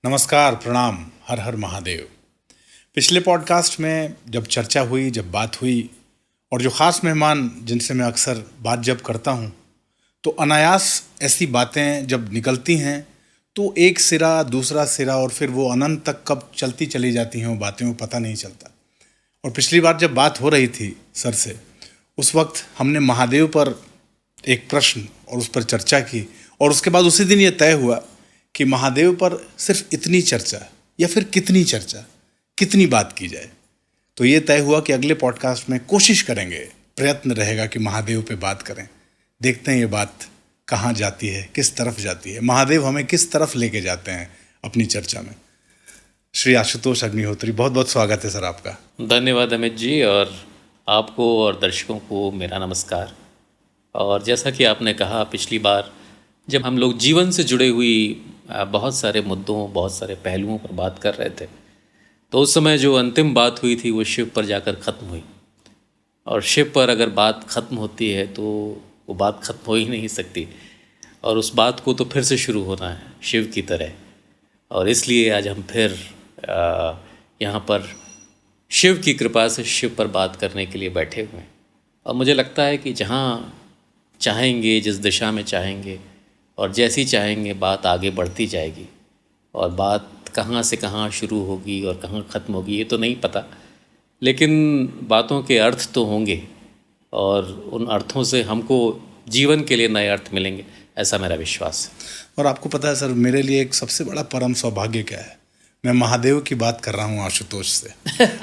नमस्कार, प्रणाम, हर हर महादेव। पिछले पॉडकास्ट में जब चर्चा हुई, जब बात हुई और जो ख़ास मेहमान जिनसे मैं अक्सर बात जब करता हूँ, तो अनायास ऐसी बातें जब निकलती हैं तो एक सिरा, दूसरा सिरा और फिर वो अनंत तक कब चलती चली जाती हैं वो बातें, वो पता नहीं चलता। और पिछली बार जब बात हो रही थी सर से, उस वक्त हमने महादेव पर एक प्रश्न और उस पर चर्चा की और उसके बाद उसी दिन ये तय हुआ कि महादेव पर सिर्फ इतनी चर्चा या फिर कितनी चर्चा, कितनी बात की जाए। तो ये तय हुआ कि अगले पॉडकास्ट में कोशिश करेंगे, प्रयत्न रहेगा कि महादेव पे बात करें। देखते हैं ये बात कहाँ जाती है, किस तरफ जाती है, महादेव हमें किस तरफ लेके जाते हैं अपनी चर्चा में। श्री आशुतोष अग्निहोत्री, बहुत बहुत स्वागत है सर आपका। धन्यवाद अमित जी, और आपको और दर्शकों को मेरा नमस्कार। और जैसा कि आपने कहा, पिछली बार जब हम लोग जीवन से जुड़े हुई बहुत सारे मुद्दों, बहुत सारे पहलुओं पर बात कर रहे थे, तो उस समय जो अंतिम बात हुई थी वो शिव पर जाकर ख़त्म हुई। और शिव पर अगर बात ख़त्म होती है तो वो बात ख़त्म हो ही नहीं सकती, और उस बात को तो फिर से शुरू होना है शिव की तरह। और इसलिए आज हम फिर यहाँ पर शिव की कृपा से शिव पर बात करने के लिए बैठे हुए हैं। और मुझे लगता है कि जहाँ चाहेंगे, जिस दिशा में चाहेंगे और जैसी चाहेंगे, बात आगे बढ़ती जाएगी। और बात कहाँ से कहाँ शुरू होगी और कहाँ ख़त्म होगी ये तो नहीं पता, लेकिन बातों के अर्थ तो होंगे और उन अर्थों से हमको जीवन के लिए नए अर्थ मिलेंगे, ऐसा मेरा विश्वास है। और आपको पता है सर, मेरे लिए एक सबसे बड़ा परम सौभाग्य क्या है? मैं महादेव की बात कर रहा हूँ आशुतोष से,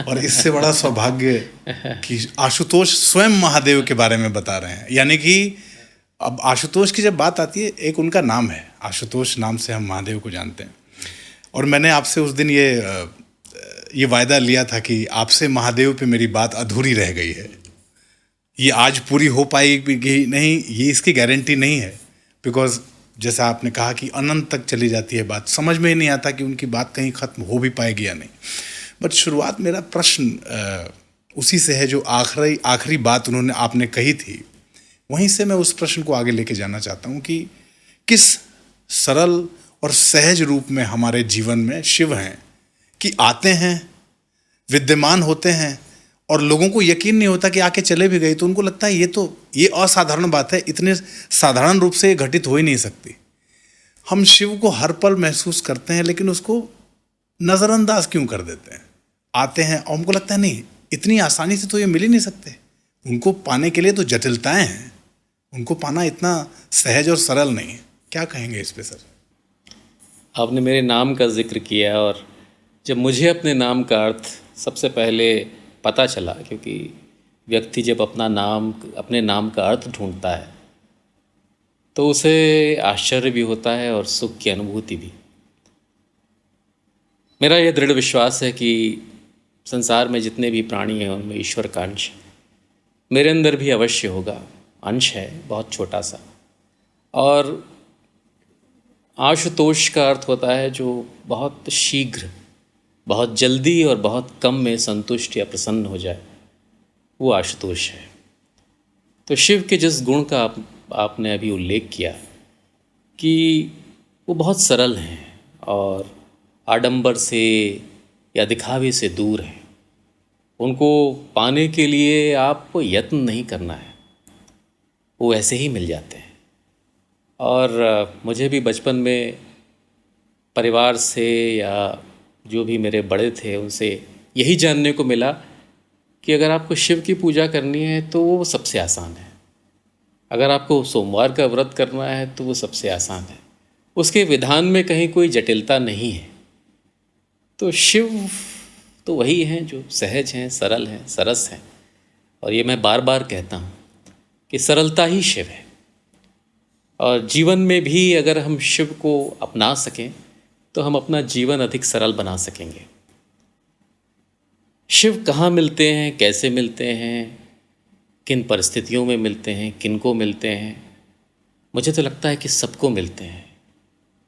और इससे बड़ा सौभाग्य कि आशुतोष स्वयं महादेव के बारे में बता रहे हैं। यानी कि अब आशुतोष की जब बात आती है, एक उनका नाम है, आशुतोष नाम से हम महादेव को जानते हैं। और मैंने आपसे उस दिन ये वायदा लिया था कि आपसे महादेव पे मेरी बात अधूरी रह गई है। ये आज पूरी हो पाएगी नहीं, ये इसकी गारंटी नहीं है, बिकॉज जैसा आपने कहा कि अनंत तक चली जाती है बात, समझ में ही नहीं आता कि उनकी बात कहीं ख़त्म हो भी पाएगी या नहीं। बट शुरुआत मेरा प्रश्न उसी से है जो आखिरी बात आपने कही थी, वहीं से मैं उस प्रश्न को आगे लेके जाना चाहता हूँ कि किस सरल और सहज रूप में हमारे जीवन में शिव हैं कि आते हैं, विद्यमान होते हैं और लोगों को यकीन नहीं होता कि आके चले भी गए तो उनको लगता है ये असाधारण बात है, इतने साधारण रूप से ये घटित हो ही नहीं सकती। हम शिव को हर पल महसूस करते हैं, लेकिन उसको नज़रअंदाज क्यों कर देते हैं? आते हैं और हमको लगता है नहीं, इतनी आसानी से तो ये मिल ही नहीं सकते। उनको पाने के लिए तो जटिलताएं हैं, उनको पाना इतना सहज और सरल नहीं है। क्या कहेंगे इस पे सर? आपने मेरे नाम का जिक्र किया, और जब मुझे अपने नाम का अर्थ सबसे पहले पता चला, क्योंकि व्यक्ति जब अपने नाम का अर्थ ढूंढता है तो उसे आश्चर्य भी होता है और सुख की अनुभूति भी। मेरा यह दृढ़ विश्वास है कि संसार में जितने भी प्राणी हैं उनमें ईश्वर का अंश मेरे अंदर भी अवश्य होगा। अंश है बहुत छोटा सा, और आशुतोष का अर्थ होता है जो बहुत शीघ्र, बहुत जल्दी और बहुत कम में संतुष्ट या प्रसन्न हो जाए, वो आशुतोष है। तो शिव के जिस गुण का आपने अभी उल्लेख किया कि वो बहुत सरल हैं और आडंबर से या दिखावे से दूर हैं, उनको पाने के लिए आपको यत्न नहीं करना है, वो ऐसे ही मिल जाते हैं। और मुझे भी बचपन में परिवार से या जो भी मेरे बड़े थे उनसे यही जानने को मिला कि अगर आपको शिव की पूजा करनी है तो वो सबसे आसान है। अगर आपको सोमवार का व्रत करना है तो वो सबसे आसान है, उसके विधान में कहीं कोई जटिलता नहीं है। तो शिव तो वही हैं जो सहज हैं, सरल हैं, सरस हैं। और ये मैं बार बार कहता हूँ कि सरलता ही शिव है। और जीवन में भी अगर हम शिव को अपना सकें तो हम अपना जीवन अधिक सरल बना सकेंगे। शिव कहाँ मिलते हैं, कैसे मिलते हैं, किन परिस्थितियों में मिलते हैं, किन को मिलते हैं? मुझे तो लगता है कि सबको मिलते हैं,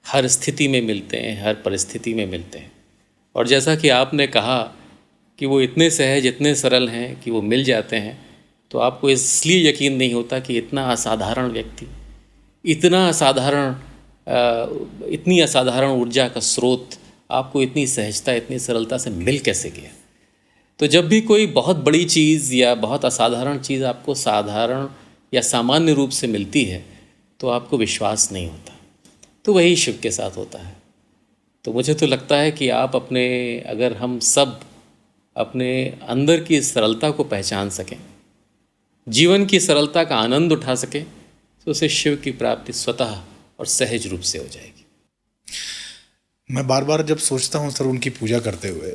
हर स्थिति में मिलते हैं, हर परिस्थिति में मिलते हैं। और जैसा कि आपने कहा कि वो इतने सहज, इतने सरल हैं कि वो मिल जाते हैं, तो आपको इसलिए यकीन नहीं होता कि इतना असाधारण व्यक्ति, इतना असाधारण इतनी असाधारण ऊर्जा का स्रोत आपको इतनी सहजता, इतनी सरलता से मिल कैसे गया? तो जब भी कोई बहुत बड़ी चीज़ या बहुत असाधारण चीज़ आपको साधारण या सामान्य रूप से मिलती है तो आपको विश्वास नहीं होता। तो वही शिव के साथ होता है। तो मुझे तो लगता है कि आप अगर हम सब अपने अंदर की सरलता को पहचान सकें, जीवन की सरलता का आनंद उठा सकें, तो उसे शिव की प्राप्ति स्वतः और सहज रूप से हो जाएगी। मैं बार बार जब सोचता हूँ सर उनकी पूजा करते हुए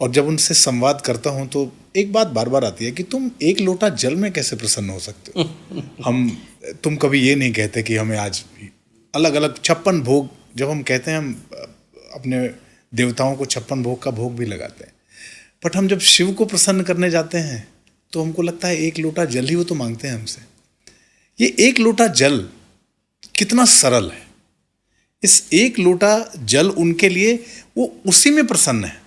और जब उनसे संवाद करता हूँ तो एक बात बार बार आती है कि तुम एक लोटा जल में कैसे प्रसन्न हो सकते हो। तुम कभी ये नहीं कहते कि हमें आज अलग अलग 56 भोग, जब हम कहते हैं हम अपने देवताओं को 56 भोग का भोग भी लगाते हैं, बट हम जब शिव को प्रसन्न करने जाते हैं तो हमको लगता है एक लोटा जल ही वो तो मांगते हैं हमसे। ये एक लोटा जल कितना सरल है। इस एक लोटा जल उनके लिए वो उसी में प्रसन्न है।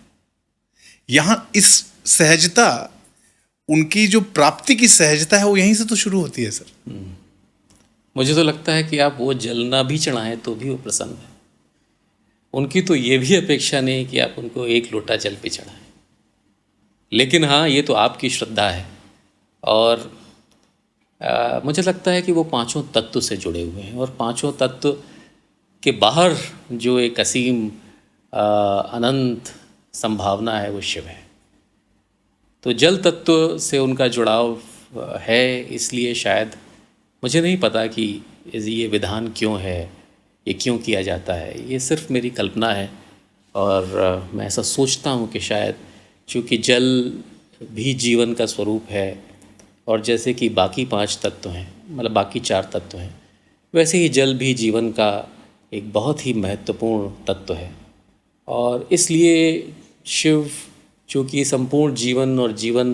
यहाँ इस सहजता, उनकी जो प्राप्ति की सहजता है वो यहीं से तो शुरू होती है सर। मुझे तो लगता है कि आप वो जल ना भी चढ़ाएं तो भी वो प्रसन्न है। उनकी तो ये भी अपेक्षा नहीं कि आप उनको एक लोटा जल पे चढ़ाएं। लेकिन हाँ, ये तो आपकी श्रद्धा है। और मुझे लगता है कि वो पांचों तत्व से जुड़े हुए हैं और पांचों तत्व के बाहर जो एक असीम अनंत संभावना है वो शिव है। तो जल तत्व से उनका जुड़ाव है, इसलिए शायद, मुझे नहीं पता कि ये विधान क्यों है, ये क्यों किया जाता है, ये सिर्फ मेरी कल्पना है। और मैं ऐसा सोचता हूँ कि शायद चूँकि जल भी जीवन का स्वरूप है और जैसे कि बाकी 5 तत्व हैं, मतलब बाकी 4 तत्व हैं, वैसे ही जल भी जीवन का एक बहुत ही महत्वपूर्ण तत्व है। और इसलिए शिव चूँकि संपूर्ण जीवन और जीवन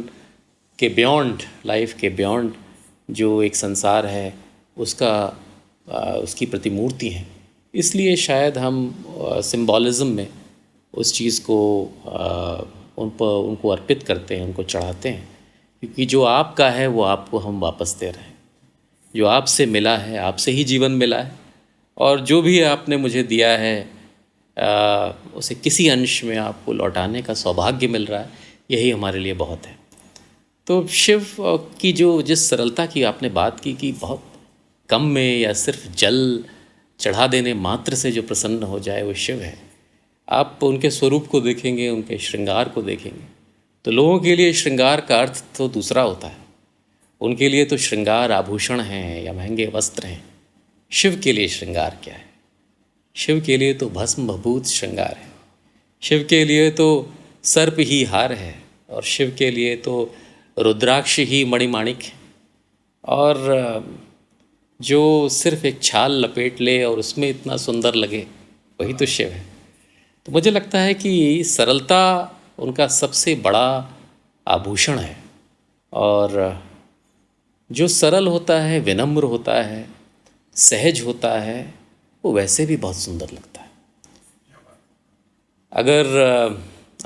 के बियॉन्ड, लाइफ के बियॉन्ड जो एक संसार है उसकी प्रतिमूर्ति हैं, इसलिए शायद हम सिंबॉलिज़म में उस चीज़ को उनको अर्पित करते हैं, उनको चढ़ाते हैं, क्योंकि जो आपका है वो आपको हम वापस दे रहे हैं। जो आपसे मिला है, आपसे ही जीवन मिला है, और जो भी आपने मुझे दिया है उसे किसी अंश में आपको लौटाने का सौभाग्य मिल रहा है, यही हमारे लिए बहुत है। तो शिव की जिस सरलता की आपने बात की कि बहुत कम में या सिर्फ जल चढ़ा देने मात्र से जो प्रसन्न हो जाए, वो शिव है। आप उनके स्वरूप को देखेंगे, उनके श्रृंगार को देखेंगे, तो लोगों के लिए श्रृंगार का अर्थ तो दूसरा होता है। उनके लिए तो श्रृंगार आभूषण हैं या महंगे वस्त्र हैं। शिव के लिए श्रृंगार क्या है? शिव के लिए तो भस्म भभूत श्रृंगार है। शिव के लिए तो सर्प ही हार है, और शिव के लिए तो रुद्राक्ष ही मणिमाणिक है। और जो सिर्फ एक छाल लपेट ले और उसमें इतना सुंदर लगे, वही तो शिव है। तो मुझे लगता है कि सरलता उनका सबसे बड़ा आभूषण है, और जो सरल होता है, विनम्र होता है, सहज होता है, वो वैसे भी बहुत सुंदर लगता है। अगर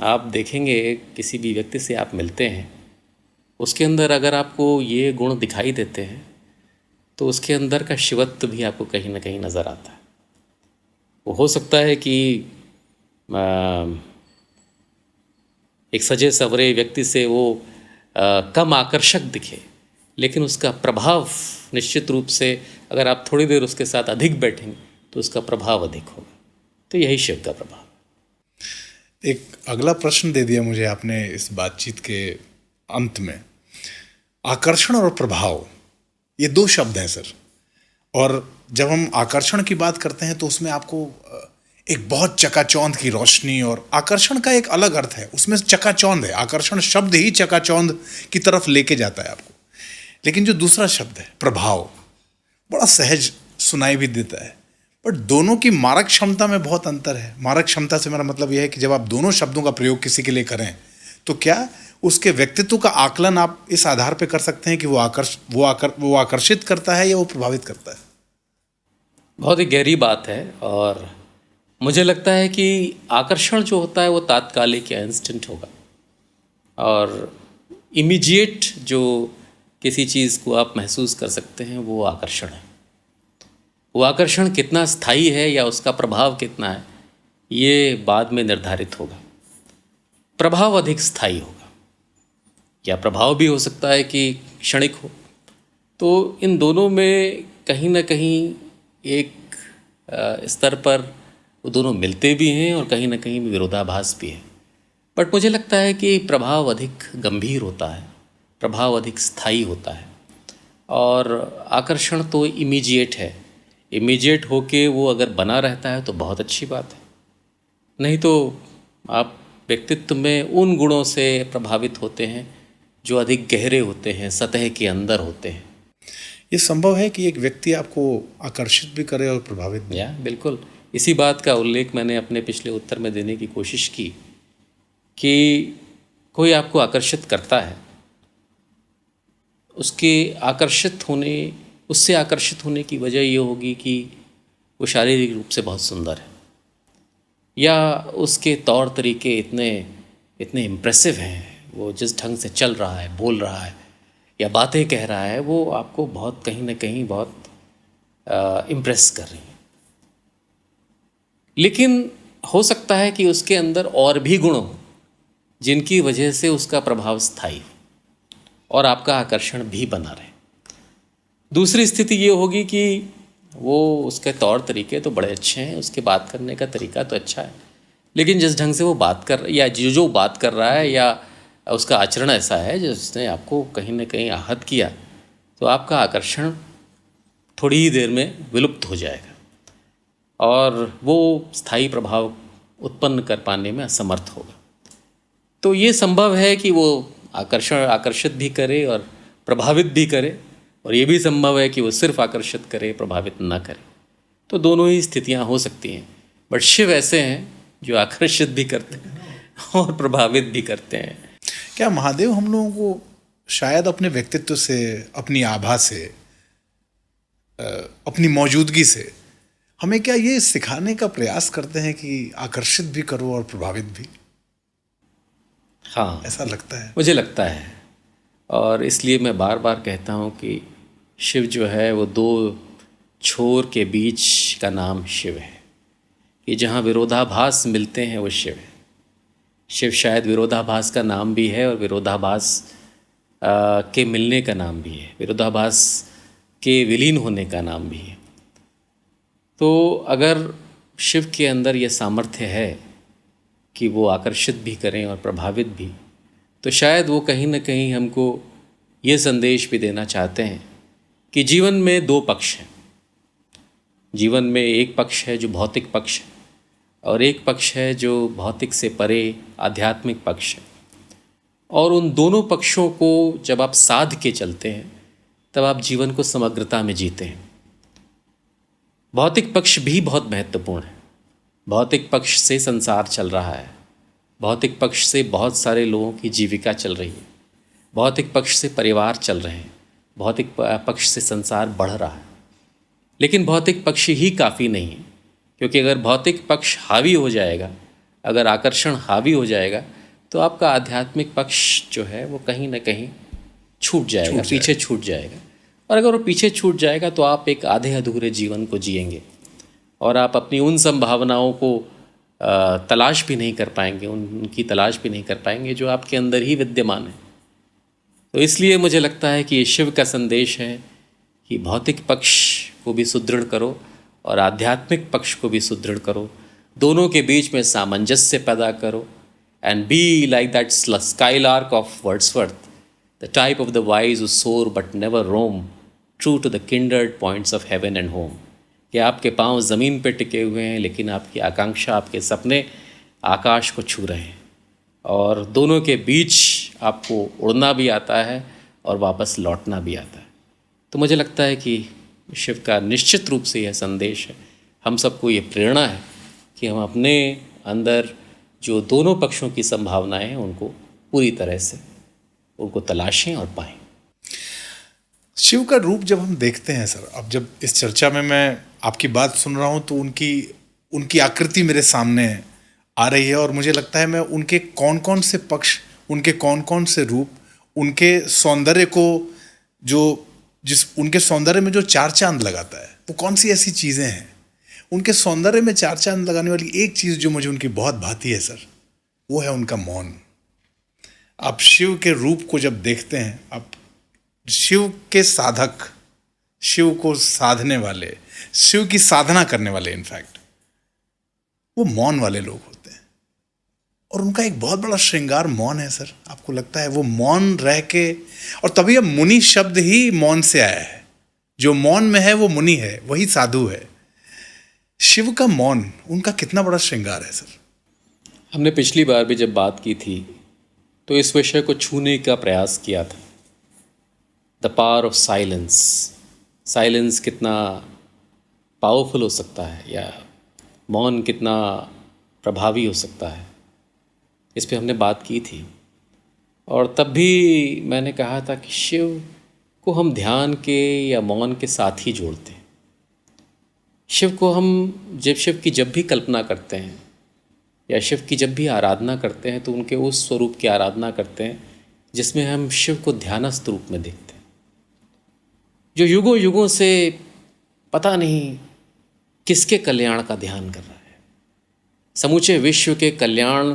आप देखेंगे किसी भी व्यक्ति से आप मिलते हैं, उसके अंदर अगर आपको ये गुण दिखाई देते हैं तो उसके अंदर का शिवत्व भी आपको कहीं ना कहीं नज़र आता है। वो हो सकता है कि एक सजे सवरे व्यक्ति से वो कम आकर्षक दिखे, लेकिन उसका प्रभाव निश्चित रूप से, अगर आप थोड़ी देर उसके साथ अधिक बैठेंगे तो उसका प्रभाव अधिक होगा। तो यही शिव का प्रभाव। एक अगला प्रश्न दे दिया मुझे आपने इस बातचीत के अंत में। आकर्षण और प्रभाव, ये 2 शब्द हैं सर। और जब हम आकर्षण की बात करते हैं तो उसमें आपको एक बहुत चकाचौंध की रोशनी, और आकर्षण का एक अलग अर्थ है, उसमें चकाचौंध है। आकर्षण शब्द ही चकाचौंध की तरफ लेके जाता है आपको। लेकिन जो दूसरा शब्द है प्रभाव, बड़ा सहज सुनाई भी देता है, बट दोनों की मारक क्षमता में बहुत अंतर है। मारक क्षमता से मेरा मतलब यह है कि जब आप दोनों शब्दों का प्रयोग किसी के लिए करें तो क्या उसके व्यक्तित्व का आकलन आप इस आधार पर कर सकते हैं कि वो आकर्षित करता है या वो प्रभावित करता है? बहुत ही गहरी बात है, और मुझे लगता है कि आकर्षण जो होता है वो तात्कालिक या इंस्टेंट होगा, और इमीडिएट जो किसी चीज़ को आप महसूस कर सकते हैं वो आकर्षण है। वो आकर्षण कितना स्थायी है या उसका प्रभाव कितना है, ये बाद में निर्धारित होगा। प्रभाव अधिक स्थायी होगा, या प्रभाव भी हो सकता है कि क्षणिक हो। तो इन दोनों में कहीं ना कहीं एक स्तर पर वो दोनों मिलते भी हैं और कहीं ना कहीं विरोधाभास भी है। बट मुझे लगता है कि प्रभाव अधिक गंभीर होता है, प्रभाव अधिक स्थायी होता है, और आकर्षण तो इमीडिएट है। इमीडिएट होके वो अगर बना रहता है तो बहुत अच्छी बात है, नहीं तो आप व्यक्तित्व में उन गुणों से प्रभावित होते हैं जो अधिक गहरे होते हैं, सतह के अंदर होते हैं। ये संभव है कि एक व्यक्ति आपको आकर्षित भी करे और प्रभावित भी? या बिल्कुल, इसी बात का उल्लेख मैंने अपने पिछले उत्तर में देने की कोशिश की कि कोई आपको आकर्षित करता है, उससे आकर्षित होने की वजह ये होगी कि वो शारीरिक रूप से बहुत सुंदर है, या उसके तौर तरीके इतने इम्प्रेसिव हैं, वो जिस ढंग से चल रहा है, बोल रहा है या बातें कह रहा है, वो आपको बहुत कहीं ना कहीं बहुत इम्प्रेस कर रही हैं। लेकिन हो सकता है कि उसके अंदर और भी गुण हों जिनकी वजह से उसका प्रभाव स्थायी हो और आपका आकर्षण भी बना रहे। दूसरी स्थिति ये होगी कि वो उसके तौर तरीके तो बड़े अच्छे हैं, उसके बात करने का तरीका तो अच्छा है, लेकिन जिस ढंग से वो बात कर या जो बात कर रहा है या उसका आचरण ऐसा है जिसने आपको कहीं ना कहीं आहत किया, तो आपका आकर्षण थोड़ी ही देर में विलुप्त हो जाएगा और वो स्थायी प्रभाव उत्पन्न कर पाने में असमर्थ होगा। तो ये संभव है कि वो आकर्षित भी करे और प्रभावित भी करे, और ये भी संभव है कि वो सिर्फ आकर्षित करे, प्रभावित ना करे। तो दोनों ही स्थितियां हो सकती हैं। बट शिव ऐसे हैं जो आकर्षित भी करते हैं और प्रभावित भी करते हैं। क्या महादेव हम लोगों को शायद अपने व्यक्तित्व से, अपनी आभा से, अपनी मौजूदगी से हमें क्या ये सिखाने का प्रयास करते हैं कि आकर्षित भी करो और प्रभावित भी? हाँ, ऐसा लगता है, मुझे लगता है। और इसलिए मैं बार बार कहता हूँ कि शिव जो है वो दो छोर के बीच का नाम शिव है, कि जहाँ विरोधाभास मिलते हैं वो शिव है। शिव शायद विरोधाभास का नाम भी है और विरोधाभास के मिलने का नाम भी है, विरोधाभास के विलीन होने का नाम भी है। तो अगर शिव के अंदर ये सामर्थ्य है कि वो आकर्षित भी करें और प्रभावित भी, तो शायद वो कहीं ना कहीं हमको ये संदेश भी देना चाहते हैं कि जीवन में दो पक्ष हैं। जीवन में एक पक्ष है जो भौतिक पक्ष है और एक पक्ष है जो भौतिक से परे आध्यात्मिक पक्ष है। और उन दोनों पक्षों को जब आप साध के चलते हैं तब आप जीवन को समग्रता में जीते हैं। भौतिक पक्ष भी बहुत महत्वपूर्ण है। भौतिक पक्ष से संसार चल रहा है, भौतिक पक्ष से बहुत सारे लोगों की जीविका चल रही है, भौतिक पक्ष से परिवार चल रहे हैं, भौतिक पक्ष से संसार बढ़ रहा है। लेकिन भौतिक पक्ष ही काफ़ी नहीं है, क्योंकि अगर भौतिक पक्ष हावी हो जाएगा, अगर आकर्षण हावी हो जाएगा, तो आपका आध्यात्मिक पक्ष जो है वो कहीं ना कहीं छूट जाएगा, पीछे छूट जाएगा। और अगर वो पीछे छूट जाएगा तो आप एक आधे अधूरे जीवन को जिएंगे और आप अपनी उन संभावनाओं को तलाश भी नहीं कर पाएंगे, उनकी तलाश भी नहीं कर पाएंगे जो आपके अंदर ही विद्यमान है। तो इसलिए मुझे लगता है कि ये शिव का संदेश है कि भौतिक पक्ष को भी सुदृढ़ करो और आध्यात्मिक पक्ष को भी सुदृढ़ करो, दोनों के बीच में सामंजस्य पैदा करो। And be like that skylark of Wordsworth, the type of the wise who soar but never roam, true to the kindred points of heaven and home। कि आपके पांव ज़मीन पे टिके हुए हैं लेकिन आपकी आकांक्षा, आपके सपने आकाश को छू रहे हैं, और दोनों के बीच आपको उड़ना भी आता है और वापस लौटना भी आता है। तो मुझे लगता है कि शिव का निश्चित रूप से यह संदेश है, हम सबको ये प्रेरणा है कि हम अपने अंदर जो दोनों पक्षों की संभावनाएं हैं उनको पूरी तरह से उनको तलाशें और पाएं। शिव का रूप जब हम देखते हैं सर, अब जब इस चर्चा में मैं आपकी बात सुन रहा हूँ तो उनकी आकृति मेरे सामने आ रही है, और मुझे लगता है मैं उनके कौन कौन से पक्ष, उनके कौन कौन से रूप, उनके सौंदर्य को उनके सौंदर्य में जो चार चांद लगाता है, वो कौन सी ऐसी चीज़ें हैं, उनके सौंदर्य में चार चांद लगाने वाली एक चीज जो मुझे उनकी बहुत भाती है सर, वो है उनका मौन। आप शिव के रूप को जब देखते हैं, आप शिव के साधक, शिव को साधने वाले, शिव की साधना करने वाले, इनफैक्ट वो मौन वाले लोग होते हैं। और उनका एक बहुत बड़ा श्रृंगार मौन है सर। आपको लगता है वो मौन रह के, और तभी अब मुनि शब्द ही मौन से आया है। जो मौन में है वो मुनि है, वही साधु है। शिव का मौन, उनका कितना बड़ा श्रृंगार है सर। हमने पिछली बार भी जब बात की थी तो इस विषय को छूने का प्रयास किया था, the power of silence. Silence कितना पावरफुल हो सकता है, या मौन कितना प्रभावी हो सकता है, इस पे हमने बात की थी। और तब भी मैंने कहा था कि शिव को हम ध्यान के या मौन के साथ ही जोड़ते हैं। शिव को हम शिव की जब भी कल्पना करते हैं या शिव की जब भी आराधना करते हैं तो उनके उस स्वरूप की आराधना करते हैं जिसमें हम शिव को ध्यानस्थ रूप में देखते हैं, जो युगों युगों से पता नहीं किसके कल्याण का ध्यान कर रहा है। समूचे विश्व के कल्याण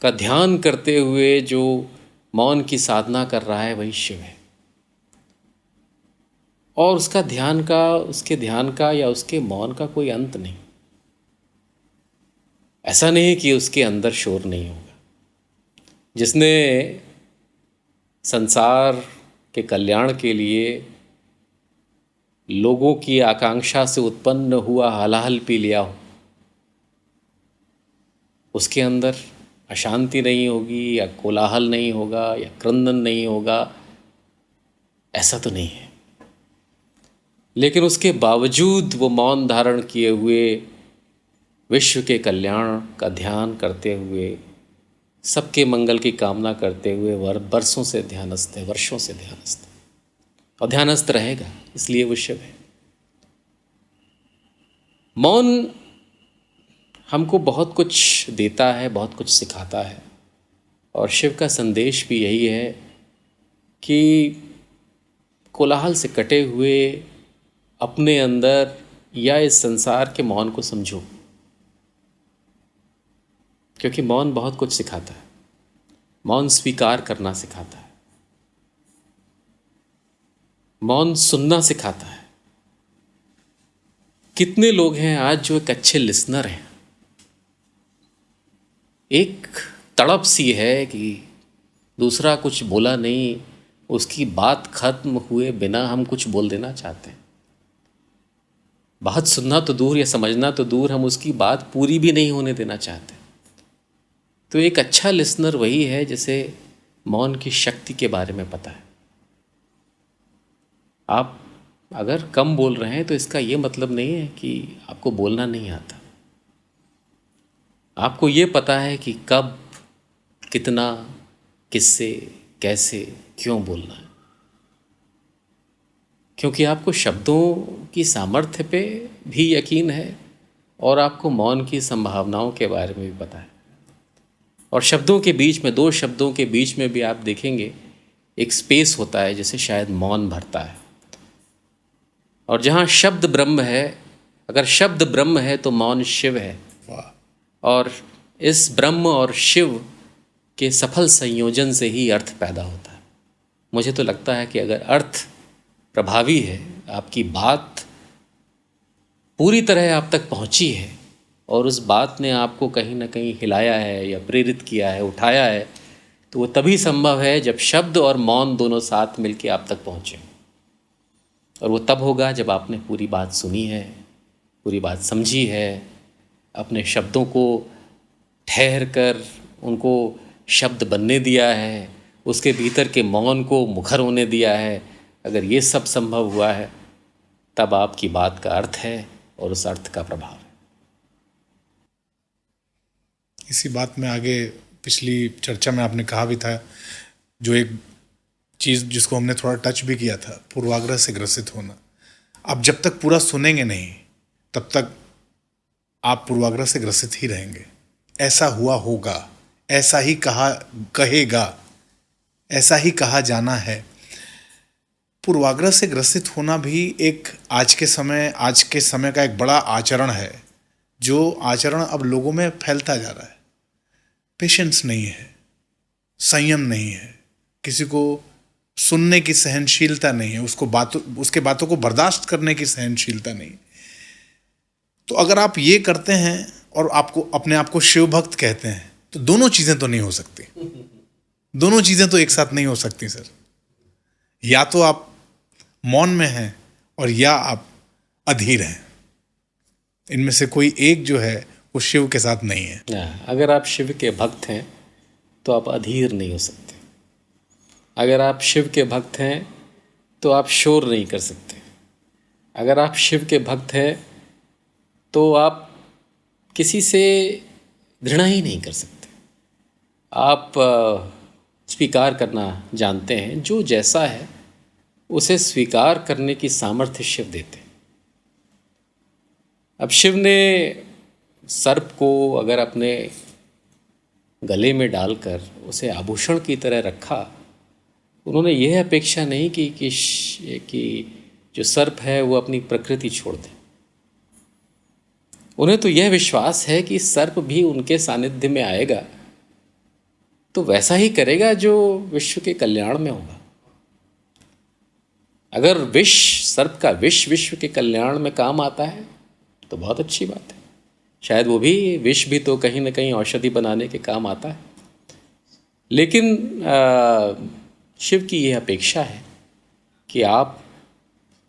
का ध्यान करते हुए जो मौन की साधना कर रहा है वही शिव है। और उसके ध्यान का या उसके मौन का कोई अंत नहीं। ऐसा नहीं कि उसके अंदर शोर नहीं होगा। जिसने संसार के कल्याण के लिए लोगों की आकांक्षा से उत्पन्न हुआ हलाहल पी लिया हो, उसके अंदर अशांति नहीं होगी या कोलाहल नहीं होगा या क्रंदन नहीं होगा, ऐसा तो नहीं है। लेकिन उसके बावजूद वो मौन धारण किए हुए विश्व के कल्याण का ध्यान करते हुए, सबके मंगल की कामना करते हुए वर्षों से ध्यानस्थ है, वर्षों से ध्यानस्थ है और ध्यानस्थ रहेगा, इसलिए वो शिव है। मौन हमको बहुत कुछ देता है, बहुत कुछ सिखाता है। और शिव का संदेश भी यही है कि कोलाहल से कटे हुए अपने अंदर या इस संसार के मौन को समझो, क्योंकि मौन बहुत कुछ सिखाता है। मौन स्वीकार करना सिखाता है, मौन सुनना सिखाता है। कितने लोग हैं आज जो एक अच्छे लिसनर हैं, एक तड़प सी है कि दूसरा कुछ बोला नहीं, उसकी बात खत्म हुए बिना हम कुछ बोल देना चाहते हैं। बात सुनना तो दूर या समझना तो दूर, हम उसकी बात पूरी भी नहीं होने देना चाहते। तो एक अच्छा लिसनर वही है जिसे मौन की शक्ति के बारे में पता है। आप अगर कम बोल रहे हैं तो इसका ये मतलब नहीं है कि आपको बोलना नहीं आता। आपको ये पता है कि कब, कितना, किससे, कैसे, क्यों बोलना है, क्योंकि आपको शब्दों की सामर्थ्य पे भी यकीन है और आपको मौन की संभावनाओं के बारे में भी पता है। और शब्दों के बीच में, दो शब्दों के बीच में भी आप देखेंगे एक स्पेस होता है जिसे शायद मौन भरता है। और जहाँ शब्द ब्रह्म है, अगर शब्द ब्रह्म है तो मौन शिव है। और इस ब्रह्म और शिव के सफल संयोजन से ही अर्थ पैदा होता है। मुझे तो लगता है कि अगर अर्थ प्रभावी है, आपकी बात पूरी तरह आप तक पहुंची है और उस बात ने आपको कहीं ना कहीं हिलाया है या प्रेरित किया है, उठाया है, तो वो तभी संभव है जब शब्द और मौन दोनों साथ मिलकर आप तक पहुँचे। और वो तब होगा जब आपने पूरी बात सुनी है, पूरी बात समझी है, अपने शब्दों को ठहर कर उनको शब्द बनने दिया है, उसके भीतर के मौन को मुखर होने दिया है। अगर ये सब संभव हुआ है तब आपकी बात का अर्थ है और उस अर्थ का प्रभाव है। इसी बात में आगे पिछली चर्चा में आपने कहा भी था, जो एक चीज़ जिसको हमने थोड़ा टच भी किया था, पूर्वाग्रह से ग्रसित होना। आप जब तक पूरा सुनेंगे नहीं तब तक आप पूर्वाग्रह से ग्रसित ही रहेंगे। ऐसा हुआ होगा, ऐसा ही कहेगा, ऐसा ही कहा जाना है। पूर्वाग्रह से ग्रसित होना भी एक आज के समय का एक बड़ा आचरण है, जो आचरण अब लोगों में फैलता जा रहा है। पेशेंस नहीं है, संयम नहीं है, किसी को सुनने की सहनशीलता नहीं है, उसके बातों को बर्दाश्त करने की सहनशीलता नहीं। तो अगर आप ये करते हैं और आपको अपने आप को शिव भक्त कहते हैं, तो दोनों चीजें तो नहीं हो सकती। दोनों चीजें तो एक साथ नहीं हो सकती सर। या तो आप मौन में हैं और या आप अधीर हैं। इनमें से कोई एक जो है वो शिव के साथ नहीं है। अगर आप शिव के भक्त हैं तो आप अधीर नहीं हो सकते। अगर आप शिव के भक्त हैं तो आप शोर नहीं कर सकते। अगर आप शिव के भक्त हैं तो आप किसी से घृणा ही नहीं कर सकते। आप स्वीकार करना जानते हैं, जो जैसा है उसे स्वीकार करने की सामर्थ्य शिव देते हैं। अब शिव ने सर्प को अगर अपने गले में डालकर उसे आभूषण की तरह रखा, उन्होंने यह अपेक्षा नहीं की कि जो सर्प है वो अपनी प्रकृति छोड़ दे। उन्हें तो यह विश्वास है कि सर्प भी उनके सानिध्य में आएगा तो वैसा ही करेगा जो विश्व के कल्याण में होगा। अगर सर्प का विश्व के कल्याण में काम आता है तो बहुत अच्छी बात है। शायद वो भी विष भी तो कहीं ना कहीं औषधि बनाने के काम आता है। लेकिन शिव की यह अपेक्षा है कि आप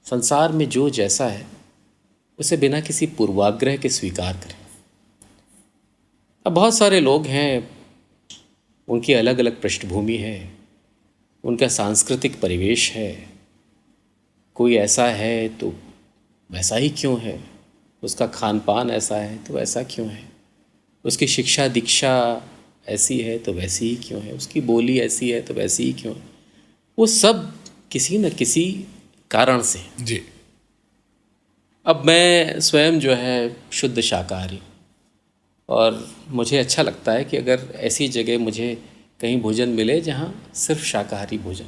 संसार में जो जैसा है उसे बिना किसी पूर्वाग्रह के स्वीकार करें। अब बहुत सारे लोग हैं, उनकी अलग अलग पृष्ठभूमि है, उनका सांस्कृतिक परिवेश है। कोई ऐसा है तो वैसा ही क्यों है, उसका खान पान ऐसा है तो वैसा क्यों है, उसकी शिक्षा दीक्षा ऐसी है तो वैसी ही क्यों है, उसकी बोली ऐसी है तो वैसी ही क्यों है। वो सब किसी न किसी कारण से जी। अब मैं स्वयं जो है शुद्ध शाकाहारी, और मुझे अच्छा लगता है कि अगर ऐसी जगह मुझे कहीं भोजन मिले जहाँ सिर्फ शाकाहारी भोजन।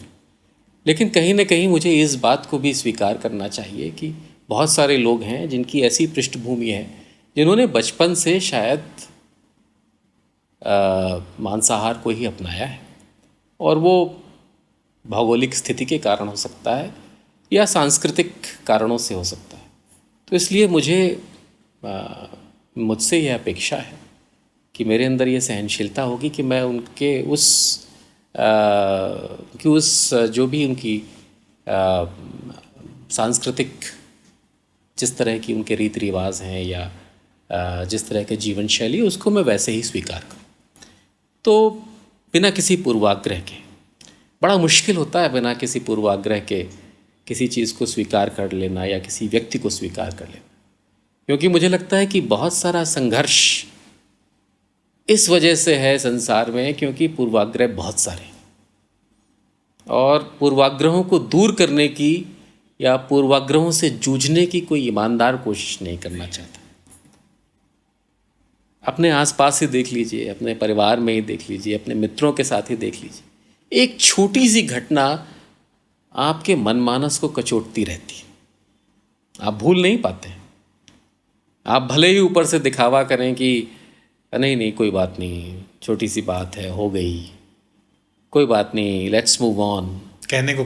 लेकिन कहीं न कहीं मुझे इस बात को भी स्वीकार करना चाहिए कि बहुत सारे लोग हैं जिनकी ऐसी पृष्ठभूमि है, जिन्होंने बचपन से शायद मांसाहार को ही अपनाया है, और वो भौगोलिक स्थिति के कारण हो सकता है या सांस्कृतिक कारणों से हो सकता है। तो इसलिए मुझसे यह अपेक्षा है कि मेरे अंदर ये सहनशीलता होगी कि मैं उनके उस जो भी उनकी सांस्कृतिक जिस तरह की उनके रीति रिवाज हैं या जिस तरह के जीवन शैली, उसको मैं वैसे ही स्वीकार करूँ। तो बिना किसी पूर्वाग्रह के, बड़ा मुश्किल होता है बिना किसी पूर्वाग्रह के किसी चीज़ को स्वीकार कर लेना या किसी व्यक्ति को स्वीकार कर लेना, क्योंकि मुझे लगता है कि बहुत सारा संघर्ष इस वजह से है संसार में, क्योंकि पूर्वाग्रह बहुत सारे, और पूर्वाग्रहों को दूर करने की या पूर्वाग्रहों से जूझने की कोई ईमानदार कोशिश नहीं करना चाहता। अपने आसपास ही देख लीजिए, अपने परिवार में ही देख लीजिए, अपने मित्रों के साथ ही देख लीजिए, एक छोटी सी घटना आपके मनमानस को कचोटती रहती है। आप भूल नहीं पाते। आप भले ही ऊपर से दिखावा करें कि नहीं कोई बात नहीं, छोटी सी बात है, हो गई, कोई बात नहीं, लेट्स मूव ऑन, कहने को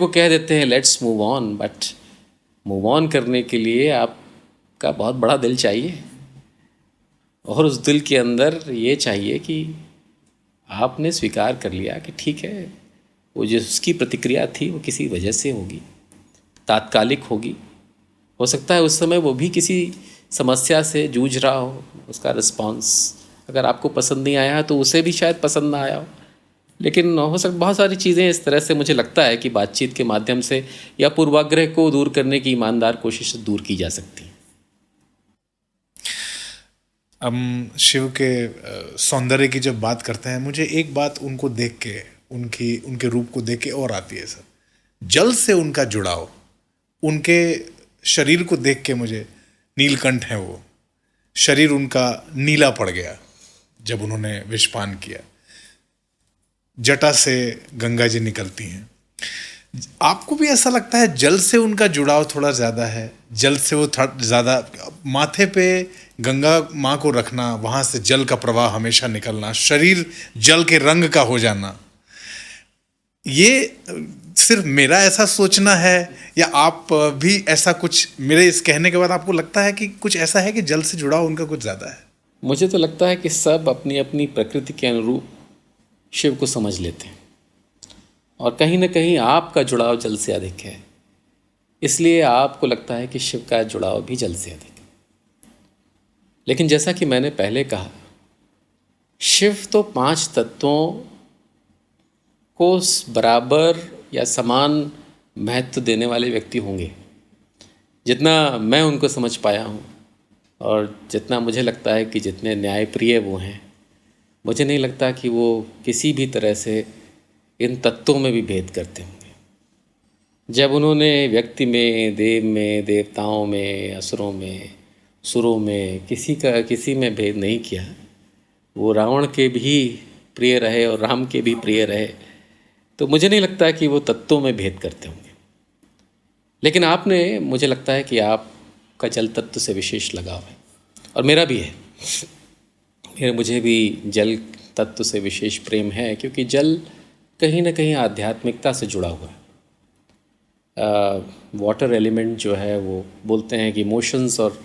कह देते हैं let's move on. But move on करने के लिए आपका बहुत बड़ा दिल चाहिए, और उस दिल के अंदर ये चाहिए कि आपने स्वीकार कर लिया कि ठीक है, वो जो उसकी प्रतिक्रिया थी वो किसी वजह से होगी, तात्कालिक होगी। हो सकता है उस समय वो भी किसी समस्या से जूझ रहा हो, उसका रिस्पांस अगर आपको पसंद नहीं आया तो उसे भी शायद पसंद ना आया हो। लेकिन हो सकता बहुत सारी चीज़ें इस तरह से मुझे लगता है कि बातचीत के माध्यम से या पूर्वाग्रह को दूर करने की ईमानदार कोशिश से दूर की जा सकती है। हम शिव के सौंदर्य की जब बात करते हैं, मुझे एक बात उनको देख के, उनके रूप को देख के और आती है सर, जल से उनका जुड़ाव। उनके शरीर को देख के मुझे, नीलकंठ है वो, शरीर उनका नीला पड़ गया जब उन्होंने विषपान किया। जटा से गंगा जी निकलती हैं। आपको भी ऐसा लगता है जल से उनका जुड़ाव थोड़ा ज़्यादा है? जल से वो ज़्यादा, माथे पे गंगा माँ को रखना, वहाँ से जल का प्रवाह हमेशा निकलना, शरीर जल के रंग का हो जाना, ये सिर्फ मेरा ऐसा सोचना है या आप भी ऐसा कुछ, मेरे इस कहने के बाद आपको लगता है कि कुछ ऐसा है कि जल से जुड़ाव उनका कुछ ज़्यादा है? मुझे तो लगता है कि सब अपनी अपनी प्रकृति के अनुरूप शिव को समझ लेते हैं, और कहीं ना कहीं आपका जुड़ाव जल से अधिक है, इसलिए आपको लगता है कि शिव का जुड़ाव भी जल से अधिक है। लेकिन जैसा कि मैंने पहले कहा, शिव तो 5 तत्वों को बराबर या समान महत्व देने वाले व्यक्ति होंगे। जितना मैं उनको समझ पाया हूँ और जितना मुझे लगता है कि जितने न्यायप्रिय वो हैं, मुझे नहीं लगता कि वो किसी भी तरह से इन तत्वों में भी भेद करते होंगे। जब उन्होंने व्यक्ति में, देव में, देवताओं में, असुरों में, सुरों में किसी में भेद नहीं किया, वो रावण के भी प्रिय रहे और राम के भी प्रिय रहे, तो मुझे नहीं लगता कि वो तत्वों में भेद करते होंगे। लेकिन आपने, मुझे लगता है कि आपका जल तत्व से विशेष लगाव है, और मेरा भी है। मुझे भी जल तत्व से विशेष प्रेम है, क्योंकि जल कहीं ना कहीं आध्यात्मिकता से जुड़ा हुआ है। वाटर एलिमेंट जो है वो बोलते हैं कि इमोशंस और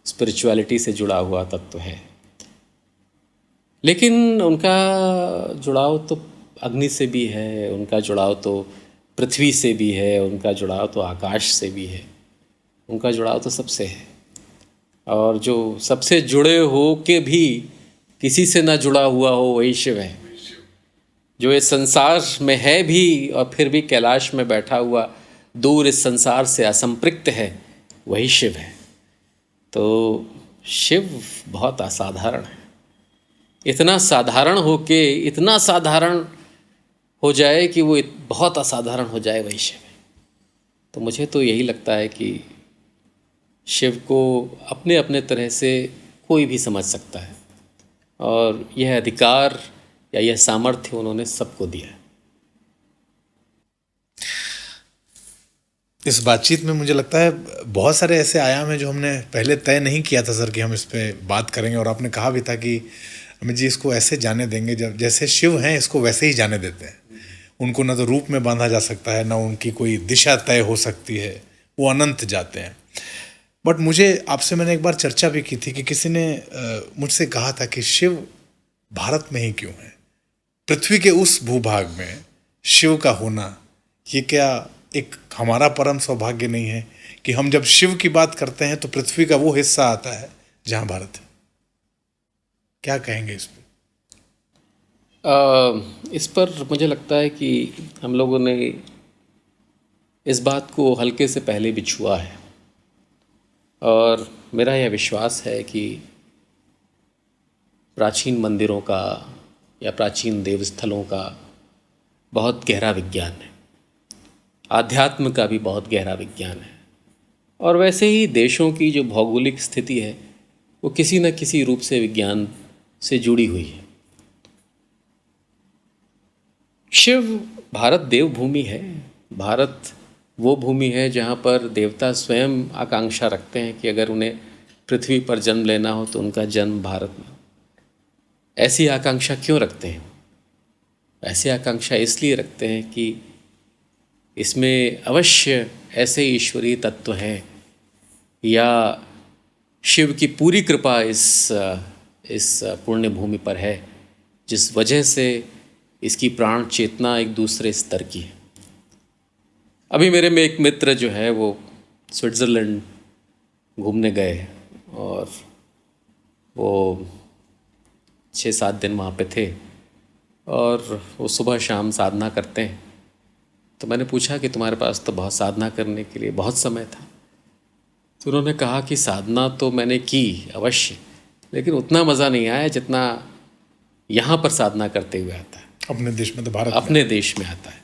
स्पिरिचुअलिटी से जुड़ा हुआ तत्व है, लेकिन उनका जुड़ाव तो अग्नि से भी है, उनका जुड़ाव तो पृथ्वी से भी है, उनका जुड़ाव तो आकाश से भी है, उनका जुड़ाव तो सबसे है। और जो सबसे जुड़े हो के भी किसी से ना जुड़ा हुआ हो, वही शिव है। जो इस संसार में है भी और फिर भी कैलाश में बैठा हुआ, दूर इस संसार से असंपृक्त है, वही शिव है। तो शिव बहुत असाधारण है। इतना साधारण होके इतना साधारण हो जाए कि वो बहुत असाधारण हो जाए, वही शिव है। तो मुझे तो यही लगता है कि शिव को अपने अपने तरह से कोई भी समझ सकता है, और यह अधिकार या यह सामर्थ्य उन्होंने सबको दिया है। इस बातचीत में मुझे लगता है बहुत सारे ऐसे आयाम हैं जो हमने पहले तय नहीं किया था सर कि हम इस पे बात करेंगे, और आपने कहा भी था कि अमित जी इसको ऐसे जाने देंगे जब जैसे शिव हैं, इसको वैसे ही जाने देते हैं। उनको ना तो रूप में बांधा जा सकता है, ना उनकी कोई दिशा तय हो सकती है, वो अनंत जाते हैं। बट मुझे आपसे, मैंने एक बार चर्चा भी की थी कि किसी ने मुझसे कहा था कि शिव भारत में ही क्यों है, पृथ्वी के उस भूभाग में शिव का होना, ये क्या एक हमारा परम सौभाग्य नहीं है कि हम जब शिव की बात करते हैं तो पृथ्वी का वो हिस्सा आता है जहाँ भारत है? क्या कहेंगे इस पर? इस पर मुझे लगता है कि हम लोगों ने इस बात को हल्के से पहले भी छुआ है, और मेरा यह विश्वास है कि प्राचीन मंदिरों का या प्राचीन देवस्थलों का बहुत गहरा विज्ञान है, आध्यात्म का भी बहुत गहरा विज्ञान है, और वैसे ही देशों की जो भौगोलिक स्थिति है वो किसी न किसी रूप से विज्ञान से जुड़ी हुई है। शिव, भारत देवभूमि है। भारत वो भूमि है जहाँ पर देवता स्वयं आकांक्षा रखते हैं कि अगर उन्हें पृथ्वी पर जन्म लेना हो तो उनका जन्म भारत में। ऐसी आकांक्षा क्यों रखते हैं? ऐसी आकांक्षा इसलिए रखते हैं कि इसमें अवश्य ऐसे ईश्वरीय तत्व हैं या शिव की पूरी कृपा इस पुण्य भूमि पर है, जिस वजह से इसकी प्राण चेतना एक दूसरे स्तर की है। अभी मेरे में एक मित्र जो है वो स्विट्ज़रलैंड घूमने गए, और वो 6-7 दिन वहाँ पे थे, और वो सुबह शाम साधना करते हैं। तो मैंने पूछा कि तुम्हारे पास तो बहुत साधना करने के लिए बहुत समय था। तो उन्होंने कहा कि साधना तो मैंने की अवश्य, लेकिन उतना मज़ा नहीं आया जितना यहाँ पर साधना करते हुए आता है। अपने देश में तो भारत अपने देश में आता है।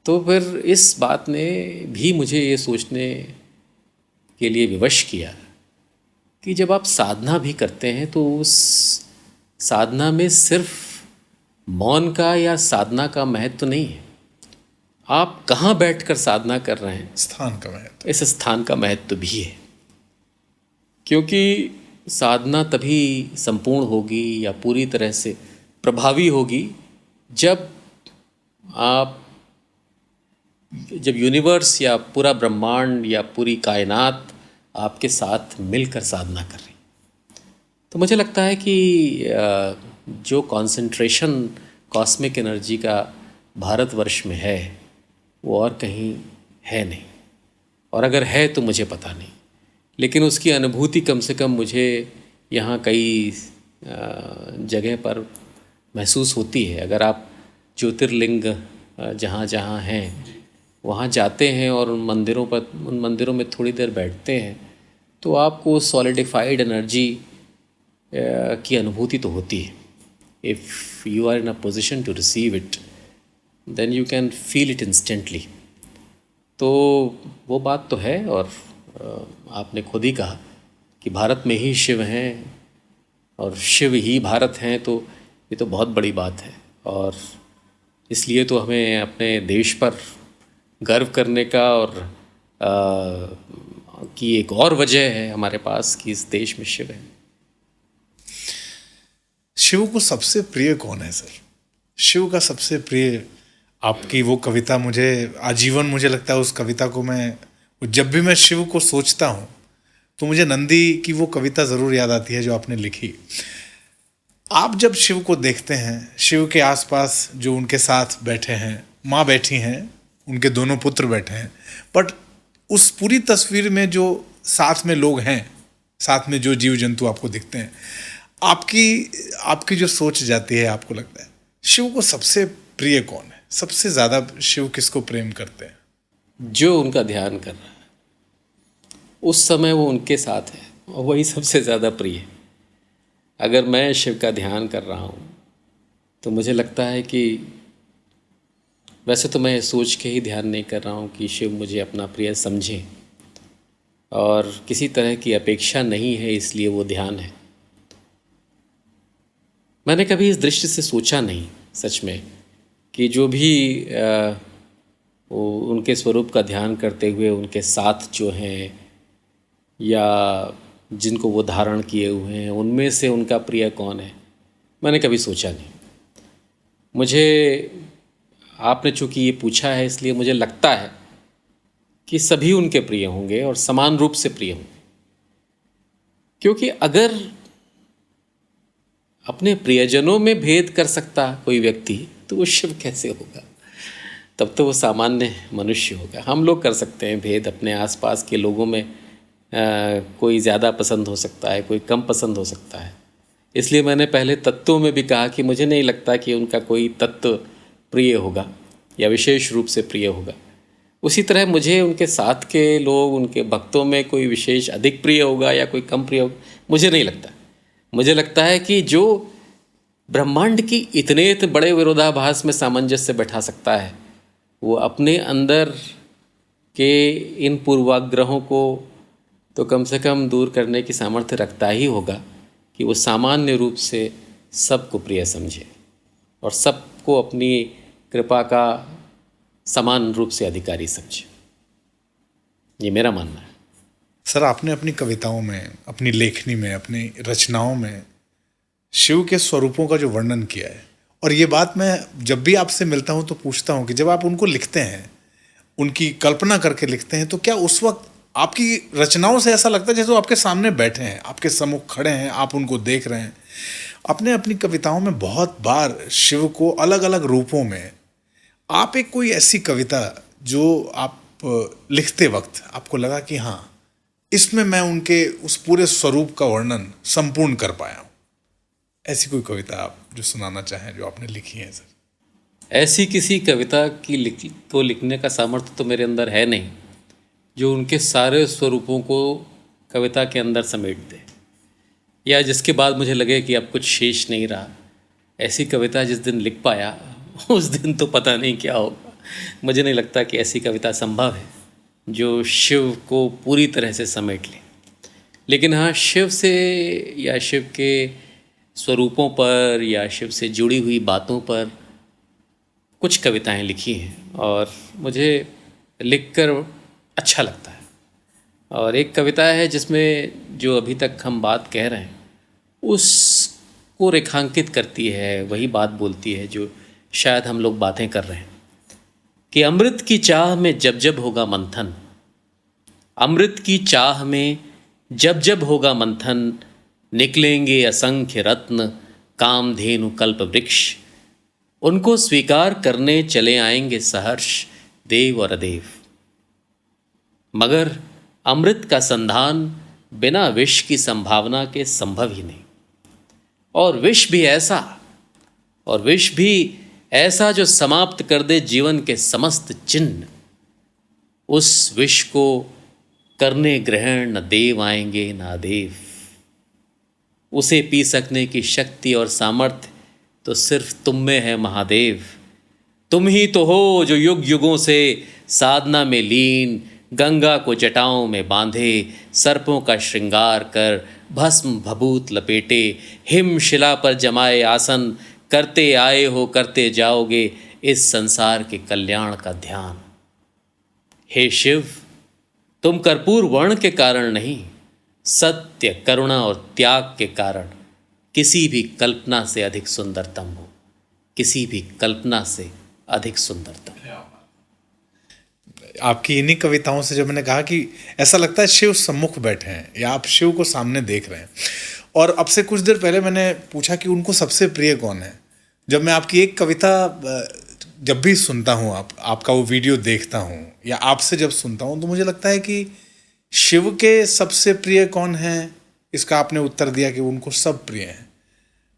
तो फिर इस बात ने भी मुझे ये सोचने के लिए विवश किया कि जब आप साधना भी करते हैं तो उस साधना में सिर्फ मौन का या साधना का महत्व नहीं है, आप कहाँ बैठकर साधना कर रहे हैं, स्थान का महत्व। इस स्थान का महत्व भी है। क्योंकि साधना तभी संपूर्ण होगी या पूरी तरह से प्रभावी होगी जब यूनिवर्स या पूरा ब्रह्मांड या पूरी कायनात आपके साथ मिलकर साधना कर रही। तो मुझे लगता है कि जो कंसंट्रेशन कॉस्मिक एनर्जी का भारतवर्ष में है वो और कहीं है नहीं, और अगर है तो मुझे पता नहीं, लेकिन उसकी अनुभूति कम से कम मुझे यहाँ कई जगह पर महसूस होती है। अगर आप ज्योतिर्लिंग जहाँ जहाँ हैं वहाँ जाते हैं और उन मंदिरों में थोड़ी देर बैठते हैं तो आपको सॉलिडिफाइड एनर्जी की अनुभूति तो होती है। If you are in a position to receive it then you can feel it instantly. तो वो बात तो है, और आपने खुद ही कहा कि भारत में ही शिव हैं और शिव ही भारत हैं, तो ये तो बहुत बड़ी बात है। और इसलिए तो हमें अपने देश पर गर्व करने का और की एक और वजह है हमारे पास कि इस देश में शिव है। शिव को सबसे प्रिय कौन है सर? शिव का सबसे प्रिय आपकी वो कविता, मुझे आजीवन मुझे लगता है उस कविता को मैं जब भी मैं शिव को सोचता हूँ तो मुझे नंदी की वो कविता ज़रूर याद आती है जो आपने लिखी। आप जब शिव को देखते हैं, शिव के आसपास जो उनके साथ बैठे हैं, माँ बैठी हैं, उनके दोनों पुत्र बैठे हैं, बट उस पूरी तस्वीर में जो साथ में लोग हैं, साथ में जो जीव जंतु आपको दिखते हैं, आपकी जो सोच जाती है, आपको लगता है शिव को सबसे प्रिय कौन है? सबसे ज़्यादा शिव किसको प्रेम करते हैं? जो उनका ध्यान कर रहा है उस समय वो उनके साथ है और वही सबसे ज़्यादा प्रिय है। अगर मैं शिव का ध्यान कर रहा हूँ तो मुझे लगता है कि वैसे तो मैं सोच के ही ध्यान नहीं कर रहा हूँ कि शिव मुझे अपना प्रिय समझें, और किसी तरह की अपेक्षा नहीं है इसलिए वो ध्यान है। मैंने कभी इस दृष्टि से सोचा नहीं सच में कि जो भी वो उनके स्वरूप का ध्यान करते हुए उनके साथ जो हैं या जिनको वो धारण किए हुए हैं उनमें से उनका प्रिय कौन है, मैंने कभी सोचा नहीं। मुझे आपने चूँकि ये पूछा है इसलिए मुझे लगता है कि सभी उनके प्रिय होंगे और समान रूप से प्रिय होंगे, क्योंकि अगर अपने प्रियजनों में भेद कर सकता कोई व्यक्ति तो वो शिव कैसे होगा? तब तो वो सामान्य मनुष्य होगा। हम लोग कर सकते हैं भेद अपने आसपास के लोगों में, कोई ज़्यादा पसंद हो सकता है, कोई कम पसंद हो सकता है। इसलिए मैंने पहले तत्वों में भी कहा कि मुझे नहीं लगता कि उनका कोई तत्व प्रिय होगा या विशेष रूप से प्रिय होगा। उसी तरह मुझे उनके साथ के लोग, उनके भक्तों में कोई विशेष अधिक प्रिय होगा या कोई कम प्रिय होगा, मुझे नहीं लगता। मुझे लगता है कि जो ब्रह्मांड की इतने बड़े विरोधाभास में सामंजस्य बैठा सकता है वो अपने अंदर के इन पूर्वाग्रहों को तो कम से कम दूर करने की सामर्थ्य रखता ही होगा कि वो सामान्य रूप से सबको प्रिय समझे और सबको अपनी कृपा का समान रूप से अधिकारी समझे। ये मेरा मानना है। सर, आपने अपनी कविताओं में, अपनी लेखनी में, अपनी रचनाओं में शिव के स्वरूपों का जो वर्णन किया है, और ये बात मैं जब भी आपसे मिलता हूँ तो पूछता हूँ कि जब आप उनको लिखते हैं, उनकी कल्पना करके लिखते हैं, तो क्या उस वक्त आपकी रचनाओं से ऐसा लगता है जैसे वो आपके सामने बैठे हैं, आपके सम्मुख खड़े हैं, आप उनको देख रहे हैं? आपने अपनी कविताओं में बहुत बार शिव को अलग अलग रूपों में, आप एक कोई ऐसी कविता जो आप लिखते वक्त आपको लगा कि हाँ, इसमें मैं उनके उस पूरे स्वरूप का वर्णन संपूर्ण कर पाया हूँ, ऐसी कोई कविता आप जो सुनाना चाहें जो आपने लिखी है? सर, ऐसी किसी कविता की लिखने का सामर्थ्य तो मेरे अंदर है नहीं जो उनके सारे स्वरूपों को कविता के अंदर समेट दे, या जिसके बाद मुझे लगे कि अब कुछ शेष नहीं रहा। ऐसी कविता जिस दिन लिख पाया उस दिन तो पता नहीं क्या होगा। मुझे नहीं लगता कि ऐसी कविता संभव है जो शिव को पूरी तरह से समेट ले। लेकिन हाँ, शिव से या शिव के स्वरूपों पर या शिव से जुड़ी हुई बातों पर कुछ कविताएं लिखी हैं और मुझे लिखकर अच्छा लगता है। और एक कविता है जिसमें जो अभी तक हम बात कह रहे हैं उसको रेखांकित करती है, वही बात बोलती है जो शायद हम लोग बातें कर रहे हैं कि अमृत की चाह में जब जब होगा मंथन, अमृत की चाह में जब जब होगा मंथन, निकलेंगे असंख्य रत्न कामधेनु कल्प वृक्ष, उनको स्वीकार करने चले आएंगे सहर्ष देव और अदेव। मगर अमृत का संधान बिना विष की संभावना के संभव ही नहीं, और विष भी ऐसा जो समाप्त कर दे जीवन के समस्त चिन्ह, उस विष को करने ग्रहण न देव आएंगे न अदेव। उसे पी सकने की शक्ति और सामर्थ्य तो सिर्फ तुम में है महादेव। तुम ही तो हो जो युग युगों से साधना में लीन, गंगा को जटाओं में बांधे, सर्पों का श्रृंगार कर भस्म भभूत लपेटे, हिम शिला पर जमाए आसन, करते आए हो करते जाओगे इस संसार के कल्याण का ध्यान। हे शिव, तुम कर्पूर वर्ण के कारण नहीं, सत्य करुणा और त्याग के कारण किसी भी कल्पना से अधिक सुंदरतम हो, किसी भी कल्पना से अधिक सुंदरतम। आपकी इन्हीं कविताओं से जब मैंने कहा कि ऐसा लगता है शिव सम्मुख बैठे हैं या आप शिव को सामने देख रहे हैं। और अब से कुछ देर पहले मैंने पूछा कि उनको सबसे प्रिय कौन है। जब मैं आपकी एक कविता जब भी सुनता हूँ, आपका वो वीडियो देखता हूँ या आपसे जब सुनता हूँ, तो मुझे लगता है कि शिव के सबसे प्रिय कौन है, इसका आपने उत्तर दिया कि उनको सब प्रिय हैं,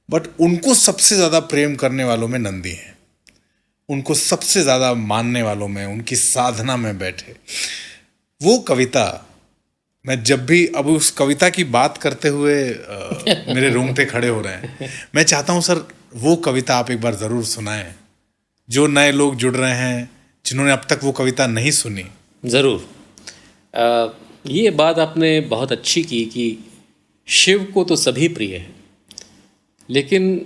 बट उनको सबसे ज़्यादा प्रेम करने वालों में नंदी हैं, उनको सबसे ज़्यादा मानने वालों में, उनकी साधना में बैठे। वो कविता मैं जब भी अब उस कविता की बात करते हुए मेरे रोंगटे खड़े हो रहे हैं। मैं चाहता हूँ सर वो कविता आप एक बार ज़रूर सुनाएं, जो नए लोग जुड़ रहे हैं जिन्होंने अब तक वो कविता नहीं सुनी। ज़रूर। ये बात आपने बहुत अच्छी की कि शिव को तो सभी प्रिय है, लेकिन